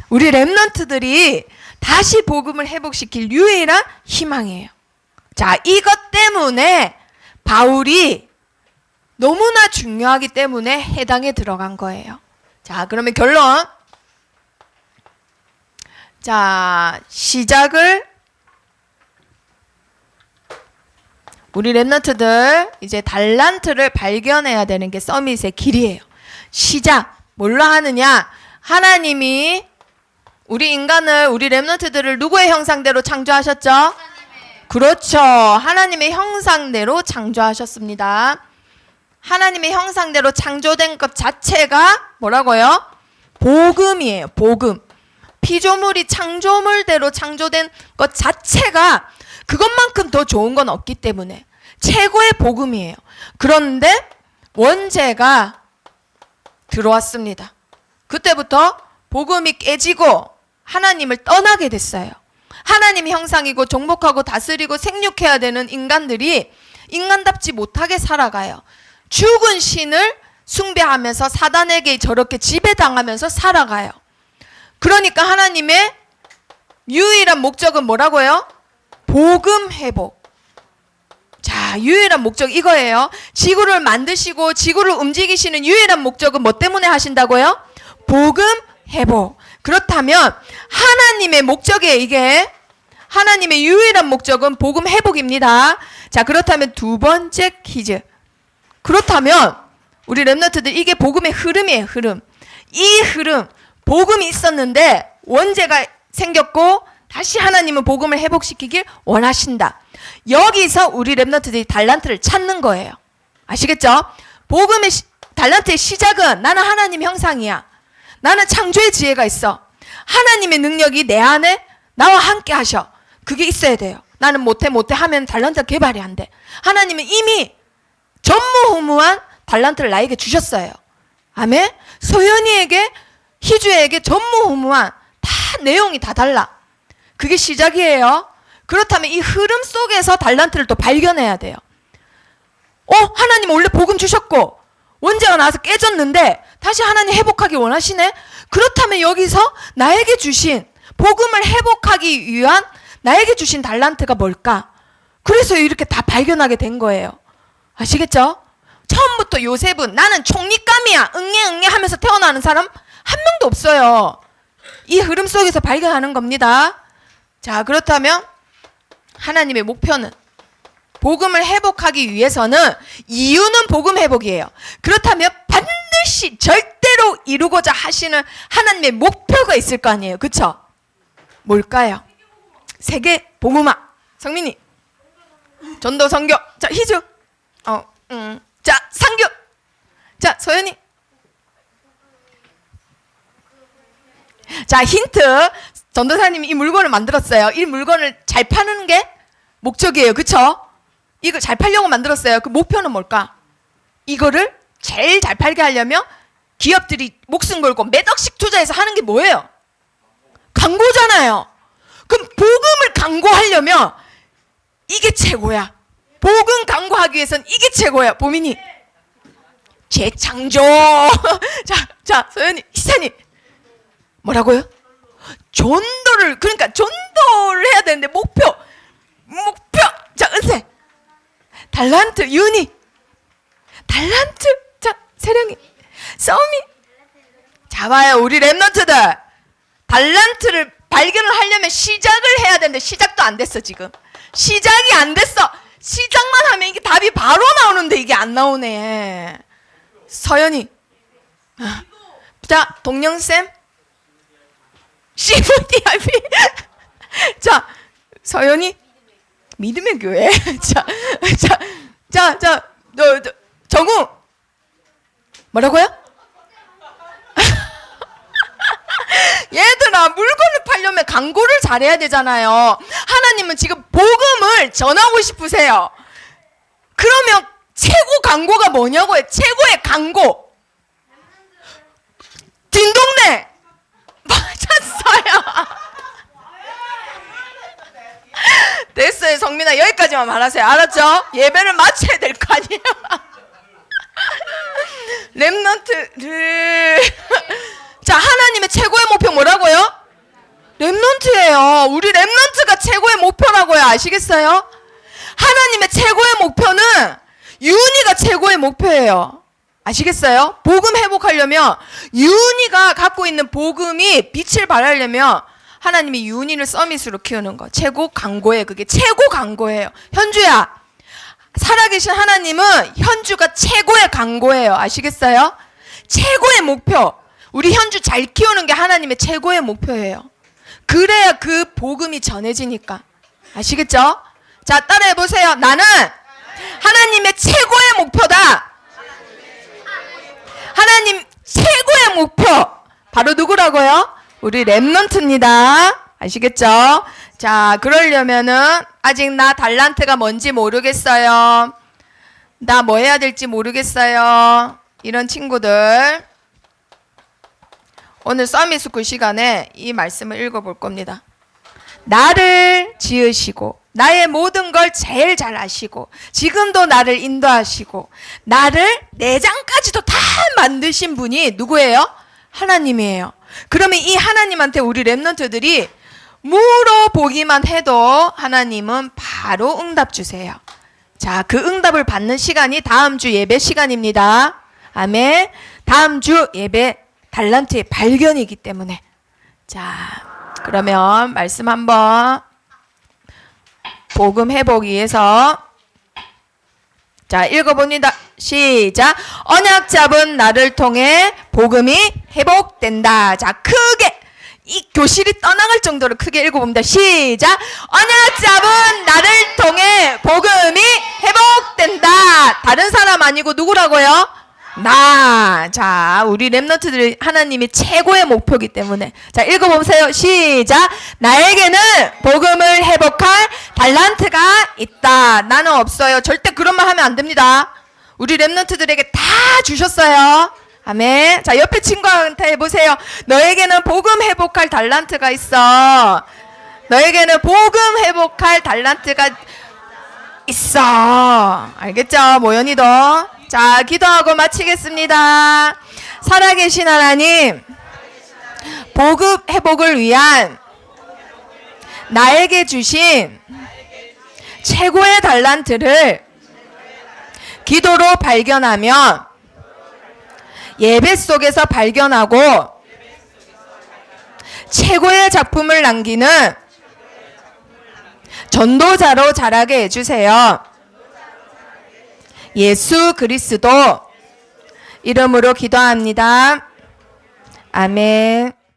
우리 렘넌트들이 다시 복음을 회복시킬 유일한 희망이에요. 자, 이것 때문에 바울이 너무나 중요하기 때문에 해당에 들어간 거예요. 자, 그러면 결론. 자, 시작을 우리 랩런트들 이제 달란트를 발견해야 되는 게 서밋의 길이에요. 시작. 뭘로 하느냐? 하나님이 우리 인간을, 우리 랩런트들을 누구의 형상대로 창조하셨죠? 그렇죠. 하나님의 형상대로 창조하셨습니다. 하나님의 형상대로 창조된 것 자체가 뭐라고요? 복음이에요. 복음. 피조물이 창조물대로 창조된 것 자체가 그것만큼 더 좋은 건 없기 때문에 최고의 복음이에요. 그런데 원죄가 들어왔습니다. 그때부터 복음이 깨지고 하나님을 떠나게 됐어요. 하나님의 형상이고 종복하고 다스리고 생육해야 되는 인간들이 인간답지 못하게 살아가요. 죽은 신을 숭배하면서 사단에게 저렇게 지배당하면서 살아가요. 그러니까 하나님의 유일한 목적은 뭐라고요? 복음 회복. 자, 유일한 목적 이거예요. 지구를 만드시고 지구를 움직이시는 유일한 목적은 뭐 때문에 하신다고요? 복음 회복. 그렇다면 하나님의 목적이에요. 이게 하나님의 유일한 목적은 복음 회복입니다. 자, 그렇다면 두 번째 퀴즈. 그렇다면 우리 랩런트들 이게 복음의 흐름이에요. 흐름. 이 흐름, 복음이 있었는데 원죄가 생겼고 다시 하나님은 복음을 회복시키길 원하신다. 여기서 우리 랩런트들이 달란트를 찾는 거예요. 아시겠죠? 복음의 달란트의 시작은 나는 하나님 형상이야. 나는 창조의 지혜가 있어. 하나님의 능력이 내 안에 나와 함께 하셔. 그게 있어야 돼요. 나는 못해 하면 달란트가 개발이 안 돼. 하나님은 이미 전무후무한 달란트를 나에게 주셨어요. 아멘? 소연이에게, 희주에게 전무후무한 다 내용이 다 달라. 그게 시작이에요. 그렇다면 이 흐름 속에서 달란트를 또 발견해야 돼요. 하나님 원래 복음 주셨고 원죄가 나와서 깨졌는데 다시 하나님 회복하기 원하시네? 그렇다면 여기서 나에게 주신 복음을 회복하기 위한 나에게 주신 달란트가 뭘까? 그래서 이렇게 다 발견하게 된 거예요. 아시겠죠? 처음부터 요셉은 나는 총리감이야 응애 하면서 태어나는 사람 한 명도 없어요. 이 흐름 속에서 발견하는 겁니다. 자, 그렇다면 하나님의 목표는 복음을 회복하기 위해서는 이유는 복음 회복이에요. 그렇다면 반드시 절대로 이루고자 하시는 하나님의 목표가 있을 거 아니에요. 그쵸? 뭘까요? 세계 복음화. 성민이 전도 선교. 자, 희주. 자, 상규. 자, 소연이. 자, 힌트. 전도사님이 이 물건을 만들었어요. 이 물건을 잘 파는 게 목적이에요. 그쵸? 이거 잘 팔려고 만들었어요. 그 목표는 뭘까? 이거를 제일 잘 팔게 하려면 기업들이 목숨 걸고 몇 억씩 투자해서 하는 게 뭐예요? 광고잖아요. 그럼 복음을 광고하려면 이게 최고야. 복음 광고하기 위해서는 이게 최고야. 보민이 재창조. 자, 소연이, 희산이 뭐라고요? 전도를, 그러니까 전도를 해야 되는데 목표. 자, 은세. 달란트, 윤희. 달란트. 자, 세령이. 썸이. 잡아요, 우리 랩런트들. 달란트를 발견을 하려면 시작을 해야 되는데 시작도 안 됐어, 지금. 시작이 안 됐어. 시작만 하면 이게 답이 바로 나오는데 이게 안 나오네. 서연이. 자, 동영쌤. CVDIP. 자, 서연이. 믿음의 교회. 정우. 뭐라고요? 얘들아, 물건을 팔려면 광고를 잘해야 되잖아요. 하나님은 지금 복음을 전하고 싶으세요. 그러면 최고 광고가 뭐냐고요? 최고의 광고. 딩동네. 맞았어요. 됐어요, 성민아. 여기까지만 말하세요. 알았죠? 예배를 마쳐야 될 거 아니에요. 랩런트를. 자, 하나님의 최고의 목표 뭐라고요? 랩런트예요. 우리 랩런트가 최고의 목표라고요. 아시겠어요? 하나님의 최고의 목표는 유은이가 최고의 목표예요. 아시겠어요? 복음 회복하려면 유은이가 갖고 있는 복음이 빛을 발하려면 하나님이 유은이를 서밋으로 키우는 거 최고 강고예요. 그게 최고 강고예요. 현주야, 살아계신 하나님은 현주가 최고의 강고예요. 아시겠어요? 최고의 목표. 우리 현주 잘 키우는 게 하나님의 최고의 목표예요. 그래야 그 복음이 전해지니까. 아시겠죠? 자, 따라해 보세요. 나는 하나님의 최고의 목표다. 하나님 최고의 목표. 바로 누구라고요? 우리 렘넌트입니다. 아시겠죠? 자, 그러려면은 아직 나 달란트가 뭔지 모르겠어요. 나 뭐 해야 될지 모르겠어요. 이런 친구들 오늘 서밋스쿨 시간에 이 말씀을 읽어볼 겁니다. 나를 지으시고 나의 모든 걸 제일 잘 아시고 지금도 나를 인도하시고 나를 내장까지도 다 만드신 분이 누구예요? 하나님이에요. 그러면 이 하나님한테 우리 렘넌트들이 물어보기만 해도 하나님은 바로 응답 주세요. 자, 그 응답을 받는 시간이 다음 주 예배 시간입니다. 아멘. 다음 주 예배 달란트의 발견이기 때문에. 자, 그러면 말씀 한번 복음 회복 위해서 자, 읽어봅니다. 시작. 언약 잡은 나를 통해 복음이 회복된다. 자, 크게 이 교실이 떠나갈 정도로 크게 읽어봅니다. 시작. 언약 잡은 나를 통해 복음이 회복된다. 다른 사람 아니고 누구라고요? 나. 자, 우리 렘넌트들이 하나님이 최고의 목표이기 때문에. 자, 읽어보세요. 시작. 나에게는 복음을 회복할 달란트가 있다. 나는 없어요. 절대 그런 말 하면 안 됩니다. 우리 렘넌트들에게 다 주셨어요. 아멘. 자, 옆에 친구한테 해보세요. 너에게는 복음 회복할 달란트가 있어. 너에게는 복음 회복할 달란트가 있어. 알겠죠? 모연이도. 자, 기도하고 마치겠습니다. 살아계신 하나님, 복음 회복을 위한 나에게 주신 최고의 달란트를 기도로 발견하며 예배 속에서 발견하고 최고의 작품을 남기는 전도자로 자라게 해주세요. 예수 그리스도 이름으로 기도합니다. 아멘.